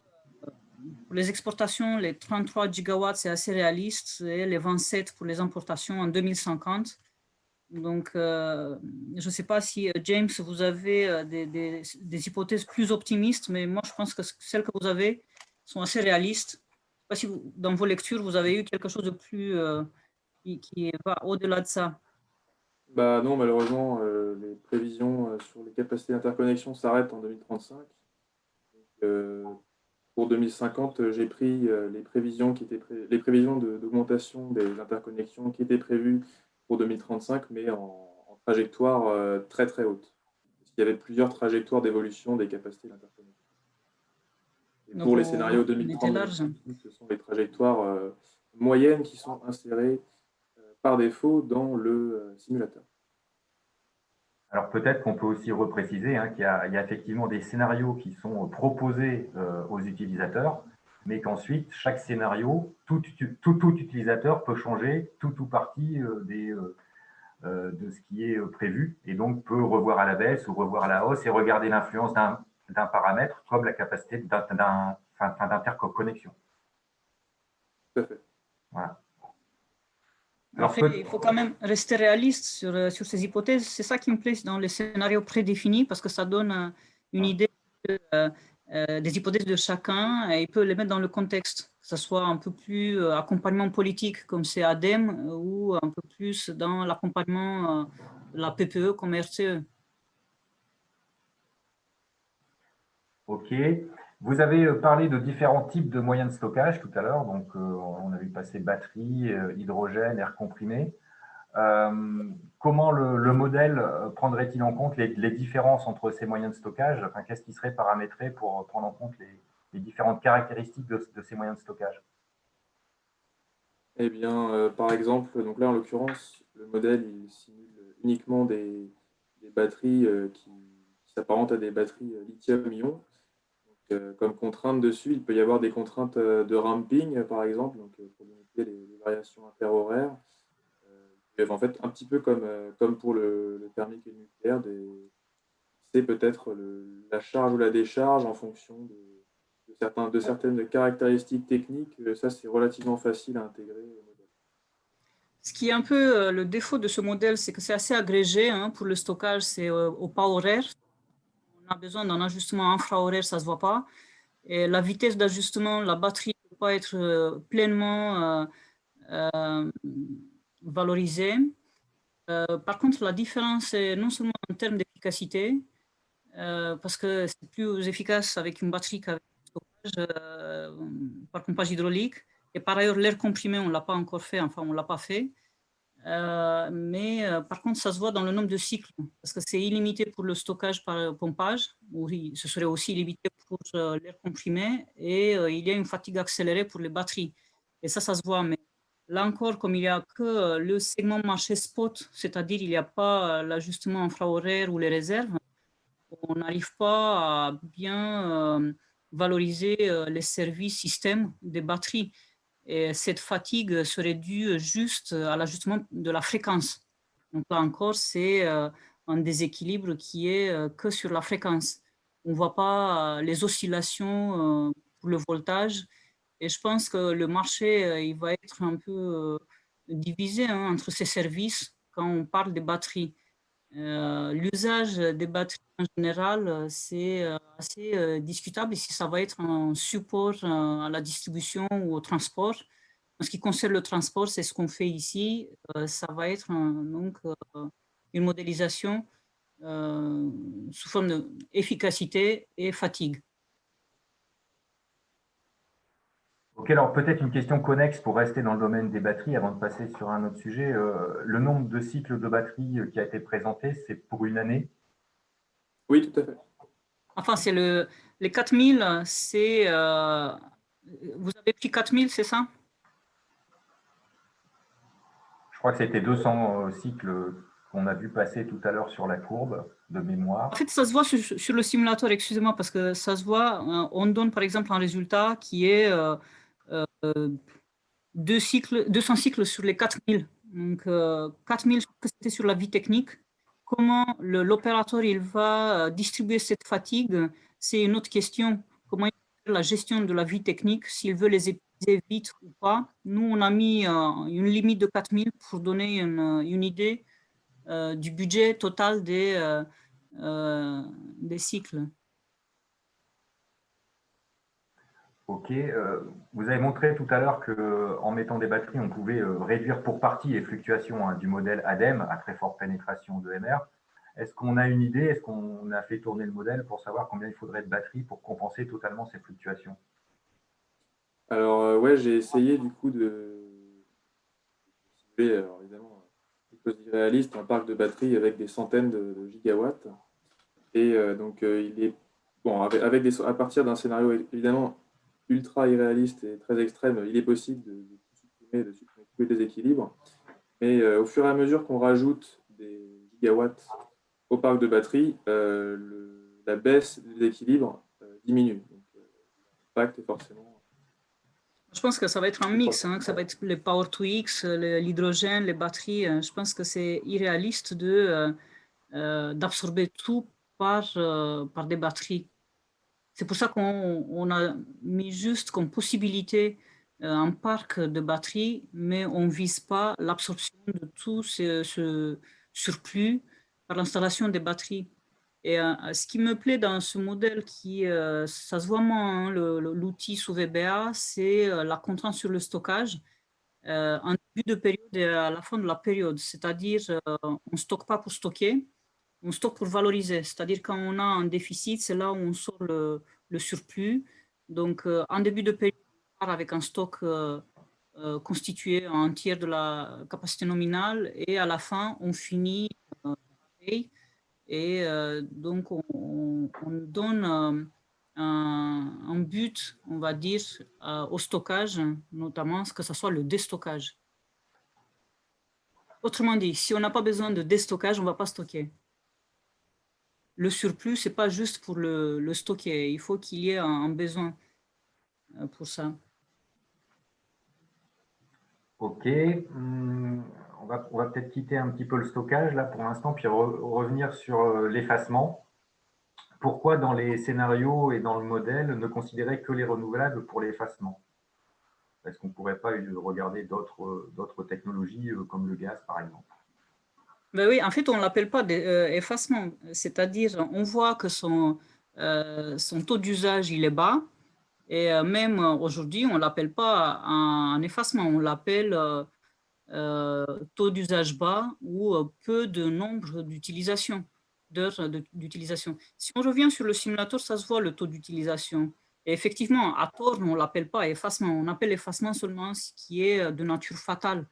pour les exportations, les 33 gigawatts, c'est assez réaliste, et les 27 pour les importations en 2050. Donc, je ne sais pas si, James, vous avez des hypothèses plus optimistes, mais moi, je pense que celles que vous avez sont assez réalistes. Je ne sais pas si dans vos lectures, vous avez eu quelque chose de plus qui va au-delà de ça.
Bah non, malheureusement, les prévisions sur les capacités d'interconnexion s'arrêtent en 2035. Donc, pour 2050, j'ai pris les prévisions les prévisions d'augmentation des interconnexions qui étaient prévues pour 2035, mais en trajectoire très très haute. qu'il y avait plusieurs trajectoires d'évolution des capacités d'interconnexion.
Donc,
pour les scénarios
on était large.
2030, ce sont les trajectoires moyennes qui sont insérées par défaut dans le simulateur.
Alors peut-être qu'on peut aussi repréciser qu'il y a effectivement des scénarios qui sont proposés aux utilisateurs, mais qu'ensuite, chaque scénario, tout utilisateur peut changer tout ou partie de ce qui est prévu, et donc peut revoir à la baisse ou revoir à la hausse et regarder l'influence d'un paramètre comme la capacité d'interconnexion.
Tout à fait.
Voilà.
Après, il faut quand même rester réaliste sur ces hypothèses. C'est ça qui me plaît dans les scénarios prédéfinis, parce que ça donne une idée des hypothèses de chacun et il peut les mettre dans le contexte, que ce soit un peu plus accompagnement politique comme c'est ADEME ou un peu plus dans l'accompagnement de la PPE comme RTE.
Ok. Vous avez parlé de différents types de moyens de stockage tout à l'heure. Donc, on a vu passer batterie, hydrogène, air comprimé. Comment le modèle prendrait-il en compte les différences entre ces moyens de stockage? Enfin, qu'est-ce qui serait paramétré pour prendre en compte les différentes caractéristiques de ces moyens de stockage?
Eh bien, par exemple, donc là, en l'occurrence, le modèle il simule uniquement des batteries qui s'apparentent à des batteries lithium-ion. Comme contrainte dessus, il peut y avoir des contraintes de ramping, par exemple, donc, pour limiter les variations interhoraires. En fait, un petit peu comme pour le thermique et le nucléaire, c'est peut-être la charge ou la décharge en fonction de certaines caractéristiques techniques. Ça, c'est relativement facile à intégrer au modèle.
Ce qui est un peu le défaut de ce modèle, c'est que c'est assez agrégé. Pour le stockage, c'est au pas horaire. On a besoin d'un ajustement infrahoraire, ça ne se voit pas. Et la vitesse d'ajustement, la batterie ne peut pas être pleinement valorisée. Par contre, la différence est non seulement en termes d'efficacité, parce que c'est plus efficace avec une batterie qu'avec un stockage par pompage hydraulique. Et par ailleurs, l'air comprimé, on ne l'a pas encore fait, enfin, on ne l'a pas fait. Mais par contre, ça se voit dans le nombre de cycles, parce que c'est illimité pour le stockage par pompage, oui, ce serait aussi limité pour l'air comprimé, et il y a une fatigue accélérée pour les batteries. Et ça se voit, mais là encore, comme il n'y a que le segment marché spot, c'est-à-dire il n'y a pas l'ajustement infrahoraire ou les réserves, on n'arrive pas à bien valoriser les services système des batteries. Et cette fatigue serait due juste à l'ajustement de la fréquence. Donc là encore, c'est un déséquilibre qui est que sur la fréquence. On ne voit pas les oscillations pour le voltage. Et je pense que le marché il va être un peu divisé entre ces services quand on parle des batteries. L'usage des batteries en général, c'est assez discutable si ça va être un support à la distribution ou au transport. En ce qui concerne le transport, c'est ce qu'on fait ici. Ça va être donc une modélisation sous forme d'efficacité et fatigue.
Ok, alors peut-être une question connexe pour rester dans le domaine des batteries avant de passer sur un autre sujet. Le nombre de cycles de batterie qui a été présenté, c'est pour une année?
Oui, tout à fait.
Enfin, c'est les 4000, c'est... vous avez pris 4000, c'est ça?
Je crois que c'était 200 cycles qu'on a vu passer tout à l'heure sur la courbe de mémoire.
En fait, ça se voit sur le simulateur, excusez-moi, parce que ça se voit, on donne par exemple un résultat qui est 200 cycles sur les 4000. Donc, 4000, c'était sur la vie technique. Comment l'opérateur il va distribuer cette fatigue, c'est une autre question. Comment il va faire la gestion de la vie technique, s'il veut les épuiser vite ou pas. Nous, on a mis une limite de 4000 pour donner une idée du budget total des cycles.
Ok, vous avez montré tout à l'heure qu'en mettant des batteries, on pouvait réduire pour partie les fluctuations du modèle ADEME à très forte pénétration de MR. Est-ce qu'on a une idée, est-ce qu'on a fait tourner le modèle pour savoir combien il faudrait de batteries pour compenser totalement ces fluctuations?
Alors, ouais, j'ai essayé du coup de simuler, alors évidemment, quelque chose d'irréaliste, un parc de batteries avec des centaines de gigawatts. Et donc, il est, bon, à partir d'un scénario évidemment ultra irréaliste et très extrême, il est possible de supprimer tous les déséquilibres. Mais au fur et à mesure qu'on rajoute des gigawatts au parc de batterie, la baisse des déséquilibres diminue. Donc, l'impact est forcément…
Je pense que ça va être un mix, hein, que ça va être les Power to X, l'hydrogène, les batteries. Je pense que c'est irréaliste d'absorber tout par des batteries. C'est pour ça qu'on a mis juste comme possibilité un parc de batteries, mais on ne vise pas l'absorption de tout ce surplus par l'installation des batteries. Et ce qui me plaît dans ce modèle, ça se voit moins, hein, l'outil sous VBA, c'est la contrainte sur le stockage en début de période et à la fin de la période. C'est-à-dire, on ne stocke pas pour stocker, on stocke pour valoriser. C'est-à-dire, quand on a un déficit, c'est là où on sort le surplus. Donc, en début de période, on part avec un stock constitué à un tiers de la capacité nominale et à la fin, on finit pareil. Et donc, on donne un but, on va dire, au stockage, notamment que ce soit le déstockage. Autrement dit, si on n'a pas besoin de déstockage, on ne va pas stocker. Le surplus, ce n'est pas juste pour le stocker. Il faut qu'il y ait un besoin pour ça.
OK. On va peut-être quitter un petit peu le stockage là pour l'instant, puis revenir sur l'effacement. Pourquoi dans les scénarios et dans le modèle ne considérer que les renouvelables pour l'effacement? Est-ce qu'on ne pourrait pas regarder d'autres technologies comme le gaz, par exemple?
Ben oui, en fait, on ne l'appelle pas effacement. C'est-à-dire, on voit que son taux d'usage, il est bas. Et même aujourd'hui, on ne l'appelle pas un effacement. On l'appelle taux d'usage bas ou peu de nombre d'utilisation, d'heures d'utilisation. Si on revient sur le simulateur, ça se voit le taux d'utilisation. Et effectivement, à tort, on ne l'appelle pas effacement. On appelle effacement seulement ce qui est de nature fatale.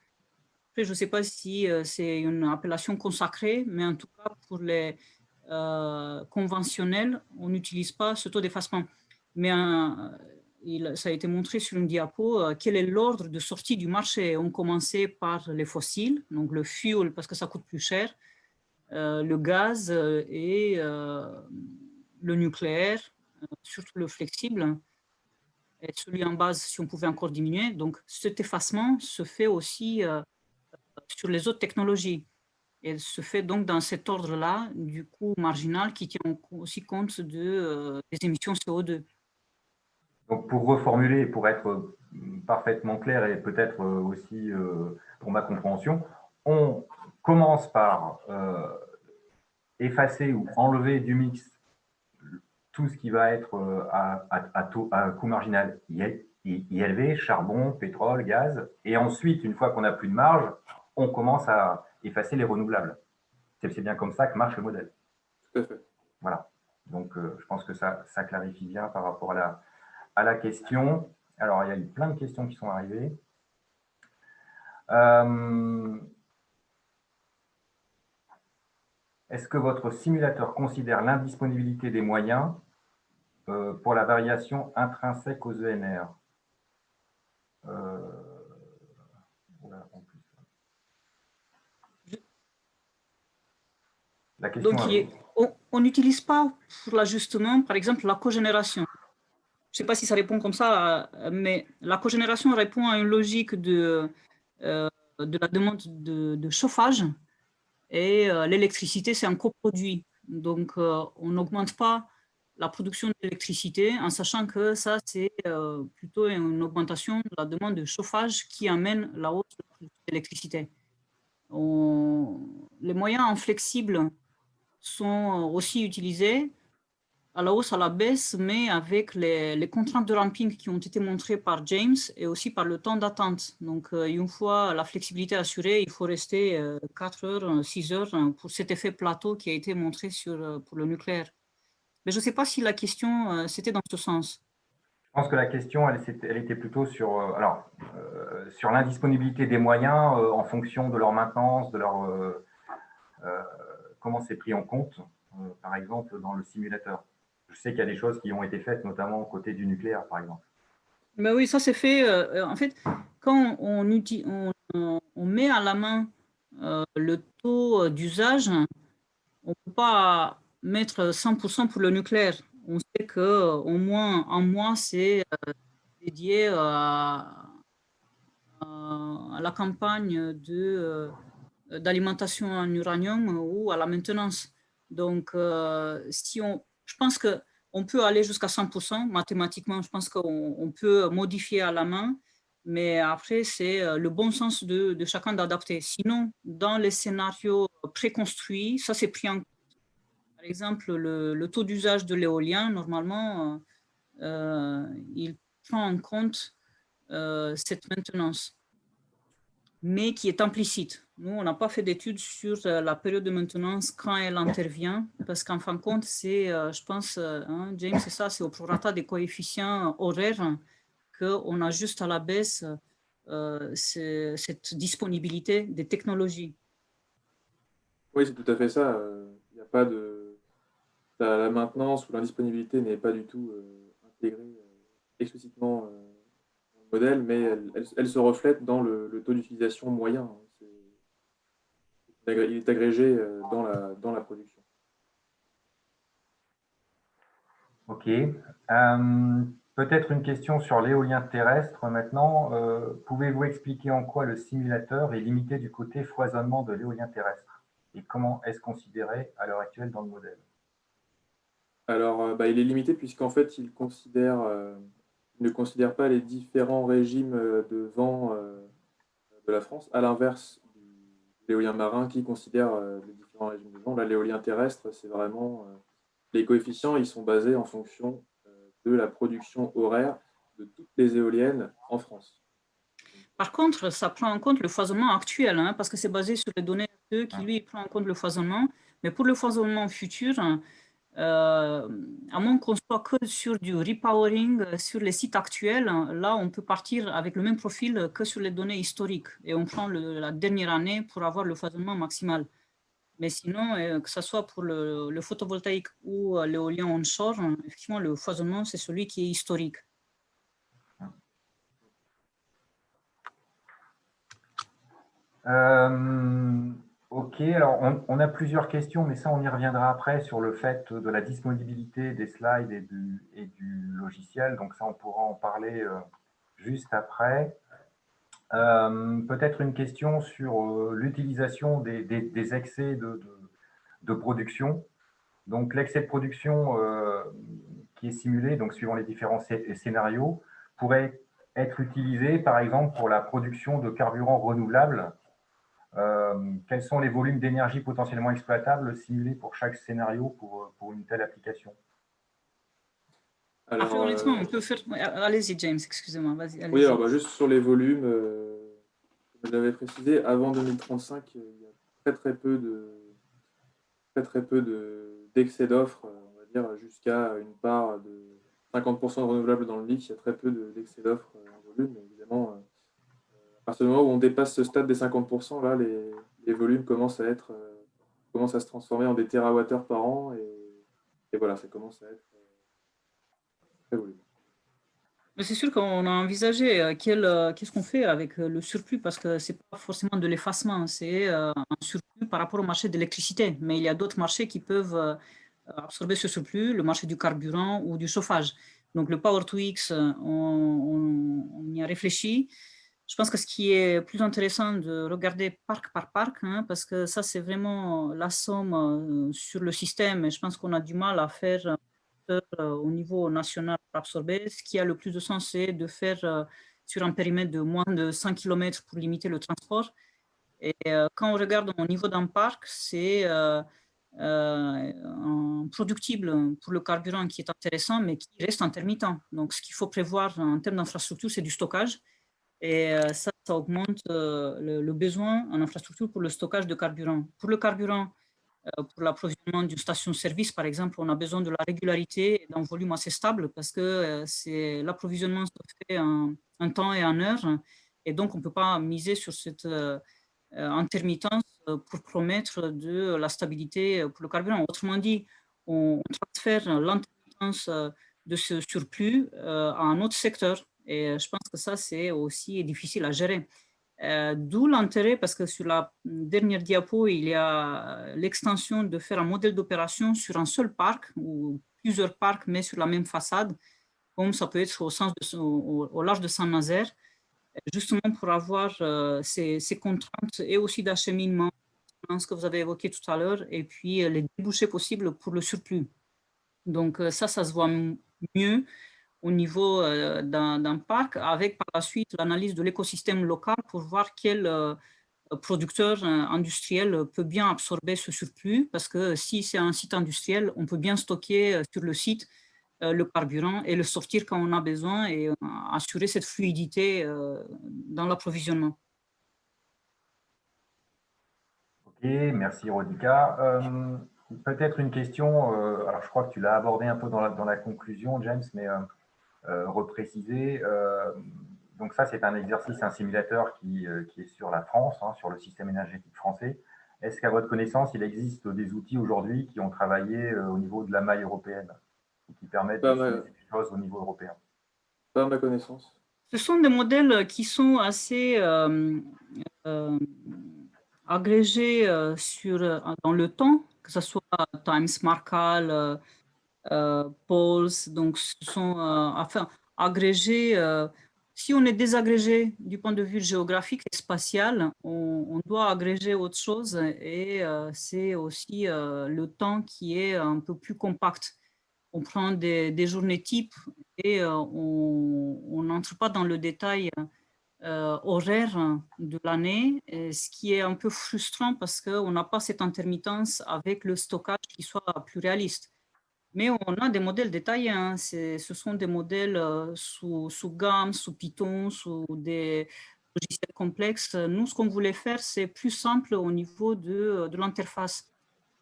Après, je ne sais pas si c'est une appellation consacrée, mais en tout cas, pour les conventionnels, on n'utilise pas ce taux d'effacement. Mais ça a été montré sur une diapo, quel est l'ordre de sortie du marché. On commençait par les fossiles, donc le fuel parce que ça coûte plus cher, le gaz et le nucléaire, surtout le flexible, et celui en base si on pouvait encore diminuer. Donc cet effacement se fait aussi sur les autres technologies. Et se fait donc dans cet ordre-là du coût marginal qui tient aussi compte des émissions CO2.
Donc, pour reformuler, pour être parfaitement clair et peut-être aussi pour ma compréhension, on commence par effacer ou enlever du mix tout ce qui va être à coût marginal élevé, charbon, pétrole, gaz, et ensuite, une fois qu'on n'a plus de marge, on commence à effacer les renouvelables. C'est bien comme ça que marche le modèle.
Tout à fait.
Voilà. Donc, je pense que ça clarifie bien par rapport à la question. Alors, il y a eu plein de questions qui sont arrivées. Est-ce que votre simulateur considère l'indisponibilité des moyens pour la variation intrinsèque aux ENR? Voilà, en plus. La question,
donc, on n'utilise pas pour l'ajustement, par exemple, la cogénération. Je ne sais pas si ça répond comme ça, mais la cogénération répond à une logique de la demande de chauffage et l'électricité, c'est un coproduit. Donc, on n'augmente pas la production d'électricité en sachant que ça, c'est plutôt une augmentation de la demande de chauffage qui amène la hausse de la production d'électricité. Les moyens inflexibles sont aussi utilisés à la hausse, à la baisse, mais avec les contraintes de ramping qui ont été montrées par James et aussi par le temps d'attente. Donc, une fois la flexibilité assurée, il faut rester 4 heures, 6 heures pour cet effet plateau qui a été montré pour le nucléaire. Mais je ne sais pas si la question, c'était dans ce sens.
Je pense que la question, elle était plutôt sur, sur l'indisponibilité des moyens en fonction de leur maintenance, de leur comment c'est pris en compte. par exemple, dans le simulateur. Je sais qu'il y a des choses qui ont été faites, notamment côté du nucléaire, par exemple.
Ben oui, ça c'est fait. En fait, quand on met à la main le taux d'usage, on ne peut pas mettre 100% pour le nucléaire. On sait qu'au moins un mois, c'est dédié à la campagne d'alimentation en uranium ou à la maintenance. Donc, je pense qu'on peut aller jusqu'à 100%. Mathématiquement, je pense qu'on peut modifier à la main, mais après, c'est le bon sens de chacun d'adapter. Sinon, dans les scénarios préconstruits, ça c'est pris en compte. Par exemple, le taux d'usage de l'éolien, normalement, il prend en compte cette maintenance, mais qui est implicite. Nous, on n'a pas fait d'études sur la période de maintenance quand elle intervient, parce qu'en fin de compte, c'est, je pense, James, c'est ça, c'est au prorata des coefficients horaires qu'on ajuste à la baisse cette disponibilité des technologies.
Oui, c'est tout à fait ça. Il n'y a pas de... La maintenance ou l'indisponibilité n'est pas du tout intégrée explicitement dans le modèle, mais elle se reflète dans le taux d'utilisation moyen. Il est agrégé dans la production.
OK. Peut-être une question sur l'éolien terrestre maintenant. Pouvez-vous expliquer en quoi le simulateur est limité du côté foisonnement de l'éolien terrestre et comment est-ce considéré à l'heure actuelle dans le modèle?
Alors, il est limité puisqu'en fait, il ne considère pas les différents régimes de vent de la France, à l'inverse de l'éolien marin qui considère les différents régimes de vent. Là, l'éolien terrestre, c'est vraiment... les coefficients, ils sont basés en fonction de la production horaire de toutes les éoliennes en France.
Par contre, ça prend en compte le foisonnement actuel, parce que c'est basé sur les données RTE qui, lui, prend en compte le foisonnement. Mais pour le foisonnement futur, à moins qu'on soit que sur du repowering sur les sites actuels, là, on peut partir avec le même profil que sur les données historiques. Et on prend la dernière année pour avoir le foisonnement maximal. Mais sinon, que ce soit pour le photovoltaïque ou l'éolien onshore, effectivement, le foisonnement, c'est celui qui est historique.
OK, alors on a plusieurs questions, mais ça, on y reviendra après sur le fait de la disponibilité des slides et du logiciel. Donc ça, on pourra en parler juste après. Peut-être une question sur l'utilisation des excès de production. Donc l'excès de production qui est simulé, donc suivant les différents scénarios, pourrait être utilisé, par exemple, pour la production de carburants renouvelables. Quels sont les volumes d'énergie potentiellement exploitables simulés pour chaque scénario pour une telle application?
Alors, après, honnêtement, on peut faire... Allez-y, James, excusez-moi. Vas-y,
oui,
allez-y.
alors juste sur les volumes, comme je l'avais précisé, avant 2035, il y a très peu d'excès d'offres, on va dire jusqu'à une part de 50% de renouvelables dans le mix. Il y a très peu d'excès d'offres en volume, mais évidemment, à partir du moment où on dépasse ce stade des 50%, là, les volumes commencent à se transformer en des térawattheures par an, et voilà, ça commence à être très volumineux.
Mais c'est sûr qu'on a envisagé qu'est-ce qu'on fait avec le surplus, parce que ce n'est pas forcément de l'effacement, c'est un surplus par rapport au marché de l'électricité. Mais il y a d'autres marchés qui peuvent absorber ce surplus, le marché du carburant ou du chauffage. Donc le Power-to-X, on y a réfléchi. Je pense que ce qui est plus intéressant de regarder parc par parc, parce que ça, c'est vraiment la somme sur le système. Et je pense qu'on a du mal à faire au niveau national pour absorber. Ce qui a le plus de sens, c'est de faire sur un périmètre de moins de 100 km pour limiter le transport. Et quand on regarde au niveau d'un parc, c'est un productible pour le carburant qui est intéressant, mais qui reste intermittent. Donc, ce qu'il faut prévoir en termes d'infrastructure, c'est du stockage. Et ça augmente le besoin en infrastructure pour le stockage de carburant. Pour le carburant, pour l'approvisionnement d'une station-service, par exemple, on a besoin de la régularité et d'un volume assez stable parce que l'approvisionnement se fait en temps et en heure. Et donc, on ne peut pas miser sur cette intermittence pour promettre de la stabilité pour le carburant. Autrement dit, on transfère l'intermittence de ce surplus à un autre secteur. Et je pense que ça, c'est aussi difficile à gérer. D'où l'intérêt, parce que sur la dernière diapo, il y a l'extension de faire un modèle d'opération sur un seul parc ou plusieurs parcs, mais sur la même façade, comme ça peut être au large de Saint-Nazaire, justement pour avoir ces contraintes et aussi d'acheminement, ce que vous avez évoqué tout à l'heure, et puis les débouchés possibles pour le surplus. Donc ça se voit mieux au niveau d'un parc, avec par la suite l'analyse de l'écosystème local pour voir quel producteur industriel peut bien absorber ce surplus, parce que si c'est un site industriel, on peut bien stocker sur le site le carburant et le sortir quand on a besoin et assurer cette fluidité dans l'approvisionnement.
Ok, merci Rodica. Peut-être une question, alors je crois que tu l'as abordé un peu dans la conclusion, James, mais repréciser. Donc ça, c'est un exercice, un simulateur qui est sur la France, hein, sur le système énergétique français. Est-ce qu'à votre connaissance, il existe des outils aujourd'hui qui ont travaillé au niveau de la maille européenne et qui permettent de faire des choses au niveau européen?
Pas à ma connaissance.
Ce sont des modèles qui sont assez agrégés dans le temps, que ce soit Times, Markal, Pulse, donc ce sont agrégés. Si on est désagrégé du point de vue géographique et spatial, on doit agréger autre chose et c'est aussi le temps qui est un peu plus compact. On prend des journées types et on n'entre pas dans le détail horaire de l'année, ce qui est un peu frustrant parce qu'on n'a pas cette intermittence avec le stockage qui soit plus réaliste. Mais on a des modèles détaillés, hein. Ce sont des modèles sous gamme, sous Python, sous des logiciels complexes. Nous, ce qu'on voulait faire, c'est plus simple au niveau de l'interface.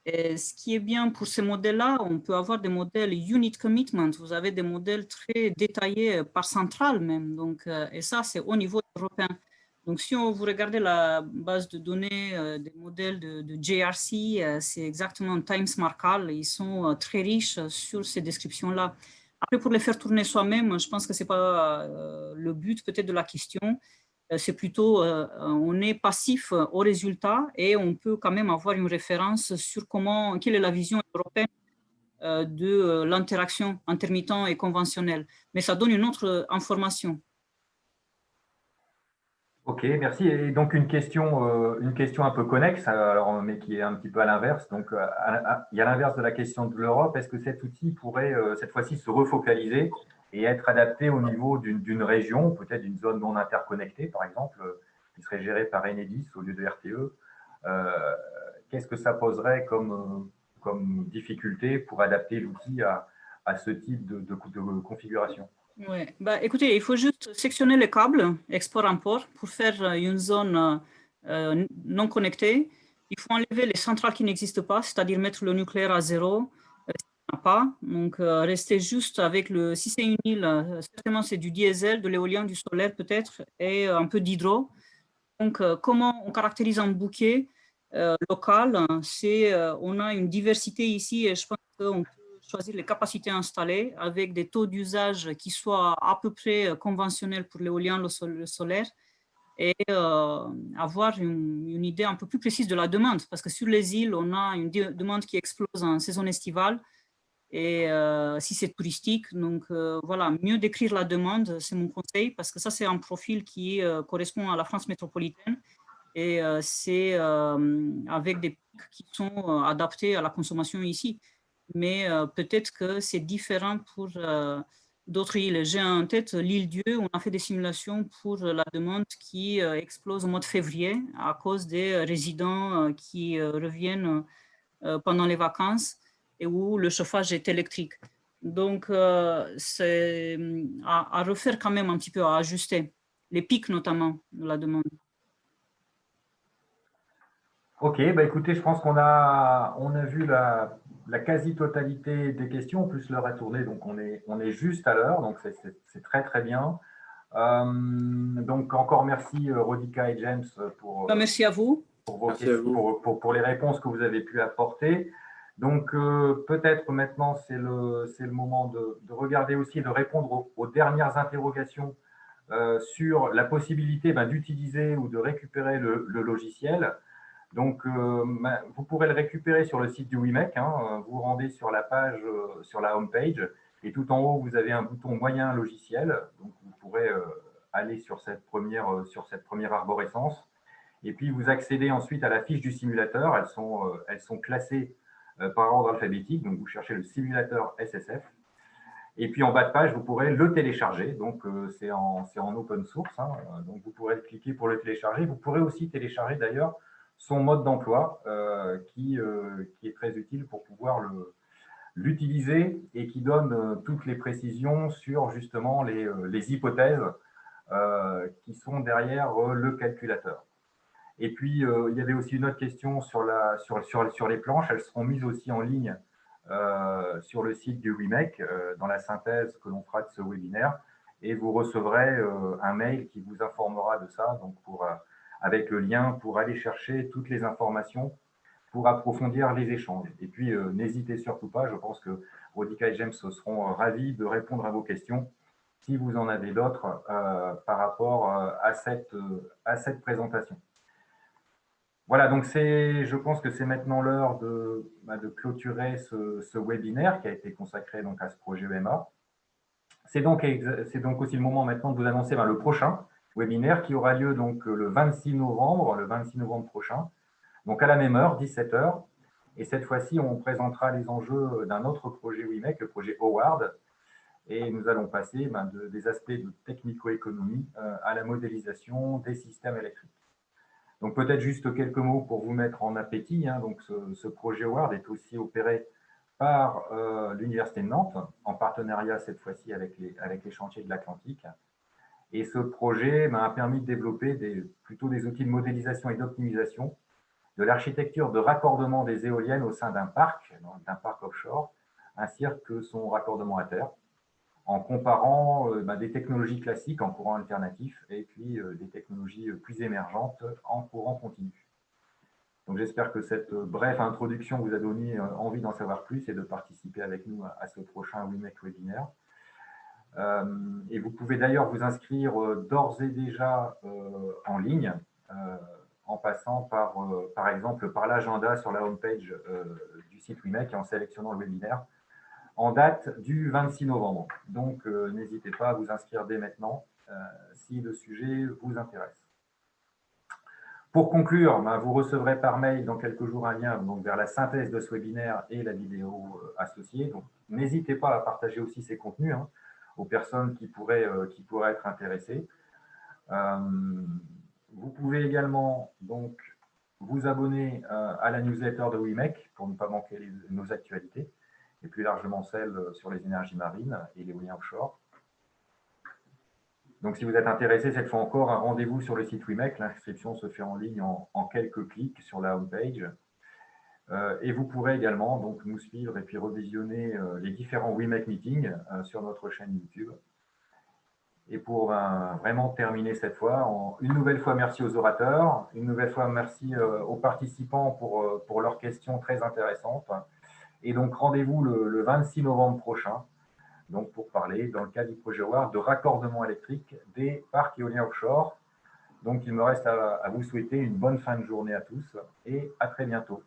Et ce qui est bien pour ces modèles-là, on peut avoir des modèles unit commitment. Vous avez des modèles très détaillés par centrale même. Donc, et ça, c'est au niveau européen. Donc, si vous regardez la base de données des modèles de JRC, c'est exactement Times Markal. Ils sont très riches sur ces descriptions-là. Après, pour les faire tourner soi-même, je pense que ce n'est pas le but peut-être de la question. C'est plutôt, on est passif au résultat et on peut quand même avoir une référence sur quelle est la vision européenne de l'interaction intermittent et conventionnelle. Mais ça donne une autre information.
Ok, merci. Et donc une question un peu connexe, alors, mais qui est un petit peu à l'inverse. Donc, il y a l'inverse de la question de l'Europe. Est-ce que cet outil pourrait cette fois-ci se refocaliser et être adapté au niveau d'une région, peut-être d'une zone non interconnectée, par exemple, qui serait gérée par Enedis au lieu de RTE? Qu'est-ce que ça poserait comme difficulté pour adapter l'outil à ce type de configuration?
Ouais. Bah, écoutez, il faut juste sectionner les câbles export-import pour faire une zone non connectée. Il faut enlever les centrales qui n'existent pas, c'est-à-dire mettre le nucléaire à zéro. Pas. Donc, rester juste avec si c'est une île, certainement c'est du diesel, de l'éolien, du solaire peut-être, et un peu d'hydro. Donc, comment on caractérise un bouquet local? On a une diversité ici et je pense qu'on peut choisir les capacités installées avec des taux d'usage qui soient à peu près conventionnels pour l'éolien, le solaire, et avoir une idée un peu plus précise de la demande. Parce que sur les îles, on a une demande qui explose en saison estivale. Et si c'est touristique, donc voilà, mieux décrire la demande, c'est mon conseil, parce que ça, c'est un profil qui correspond à la France métropolitaine et c'est avec des pics qui sont adaptés à la consommation ici. Mais peut-être que c'est différent pour d'autres îles. J'ai en tête l'île Dieu, on a fait des simulations pour la demande qui explose au mois de février à cause des résidents qui reviennent pendant les vacances et où le chauffage est électrique. Donc, c'est à refaire quand même un petit peu, à ajuster les pics notamment de la demande.
Ok, bah écoutez, je pense qu'on a vu la quasi-totalité des questions, en plus l'heure est tournée, donc on est juste à l'heure, donc c'est très très bien. Donc encore merci Rodica et James pour
Merci à vous.
Pour
Merci à vous.
pour les réponses que vous avez pu apporter. Donc, peut-être maintenant, c'est le moment de regarder aussi, de répondre aux dernières interrogations sur la possibilité d'utiliser ou de récupérer le logiciel. Donc, vous pourrez le récupérer sur le site du WIMEC. Vous rendez sur la page, sur la home page, et tout en haut, vous avez un bouton moyen logiciel. Donc, vous pourrez aller sur cette première arborescence. Et puis, vous accédez ensuite à la fiche du simulateur. Elles sont classées par ordre alphabétique. Donc, vous cherchez le simulateur SSF. Et puis, en bas de page, vous pourrez le télécharger. Donc, c'est en open source. Donc, vous pourrez cliquer pour le télécharger. Vous pourrez aussi télécharger, d'ailleurs, son mode d'emploi qui est très utile pour pouvoir l'utiliser et qui donne toutes les précisions sur, justement, les hypothèses qui sont derrière le calculateur. Et puis, il y avait aussi une autre question sur les planches. Elles seront mises aussi en ligne sur le site du WIMEC, dans la synthèse que l'on fera de ce webinaire. Et vous recevrez un mail qui vous informera de ça, donc avec le lien pour aller chercher toutes les informations pour approfondir les échanges. Et puis, n'hésitez surtout pas, je pense que Rodica et James seront ravis de répondre à vos questions si vous en avez d'autres par rapport à cette présentation. Voilà, donc je pense que c'est maintenant l'heure de clôturer ce webinaire qui a été consacré donc à ce projet EMA. C'est donc aussi le moment maintenant de vous annoncer le prochain webinaire qui aura lieu donc le 26 novembre prochain, donc à la même heure, 17 h. Et cette fois-ci, on présentera les enjeux d'un autre projet WIMEC, le projet Howard. Et nous allons passer des aspects de technico-économie à la modélisation des systèmes électriques. Donc peut-être juste quelques mots pour vous mettre en appétit. Donc ce projet Howard est aussi opéré par l'Université de Nantes, en partenariat cette fois-ci avec les chantiers de l'Atlantique. Et ce projet a permis de développer plutôt des outils de modélisation et d'optimisation de l'architecture de raccordement des éoliennes au sein d'un parc offshore, ainsi que son raccordement à terre, en comparant des technologies classiques en courant alternatif et puis des technologies plus émergentes en courant continu. Donc j'espère que cette brève introduction vous a donné envie d'en savoir plus et de participer avec nous à ce prochain WIMEC webinaire. Et vous pouvez d'ailleurs vous inscrire d'ores et déjà en ligne, en passant par exemple par l'agenda sur la homepage du site WIMEC et en sélectionnant le webinaire en date du 26 novembre. Donc, n'hésitez pas à vous inscrire dès maintenant si le sujet vous intéresse. Pour conclure, vous recevrez par mail dans quelques jours un lien vers la synthèse de ce webinaire et la vidéo associée. Donc, n'hésitez pas à partager aussi ces contenus aux personnes qui pourraient être intéressées. Vous pouvez également donc vous abonner à la newsletter de WIMEC pour ne pas manquer nos actualités, et plus largement celles sur les énergies marines et l'éolien offshore. Donc, si vous êtes intéressé, cette fois encore, un rendez-vous sur le site WIMEC. L'inscription se fait en ligne en quelques clics sur la homepage. Et vous pourrez également donc, nous suivre et puis revisionner les différents WIMEC meetings sur notre chaîne YouTube. Et pour vraiment terminer cette fois, une nouvelle fois, merci aux orateurs. Une nouvelle fois, merci aux participants pour leurs questions très intéressantes. Et donc, rendez-vous le 26 novembre prochain donc pour parler, dans le cas du projet Howard, de raccordement électrique des parcs éoliens offshore. Donc, il me reste à vous souhaiter une bonne fin de journée à tous et à très bientôt.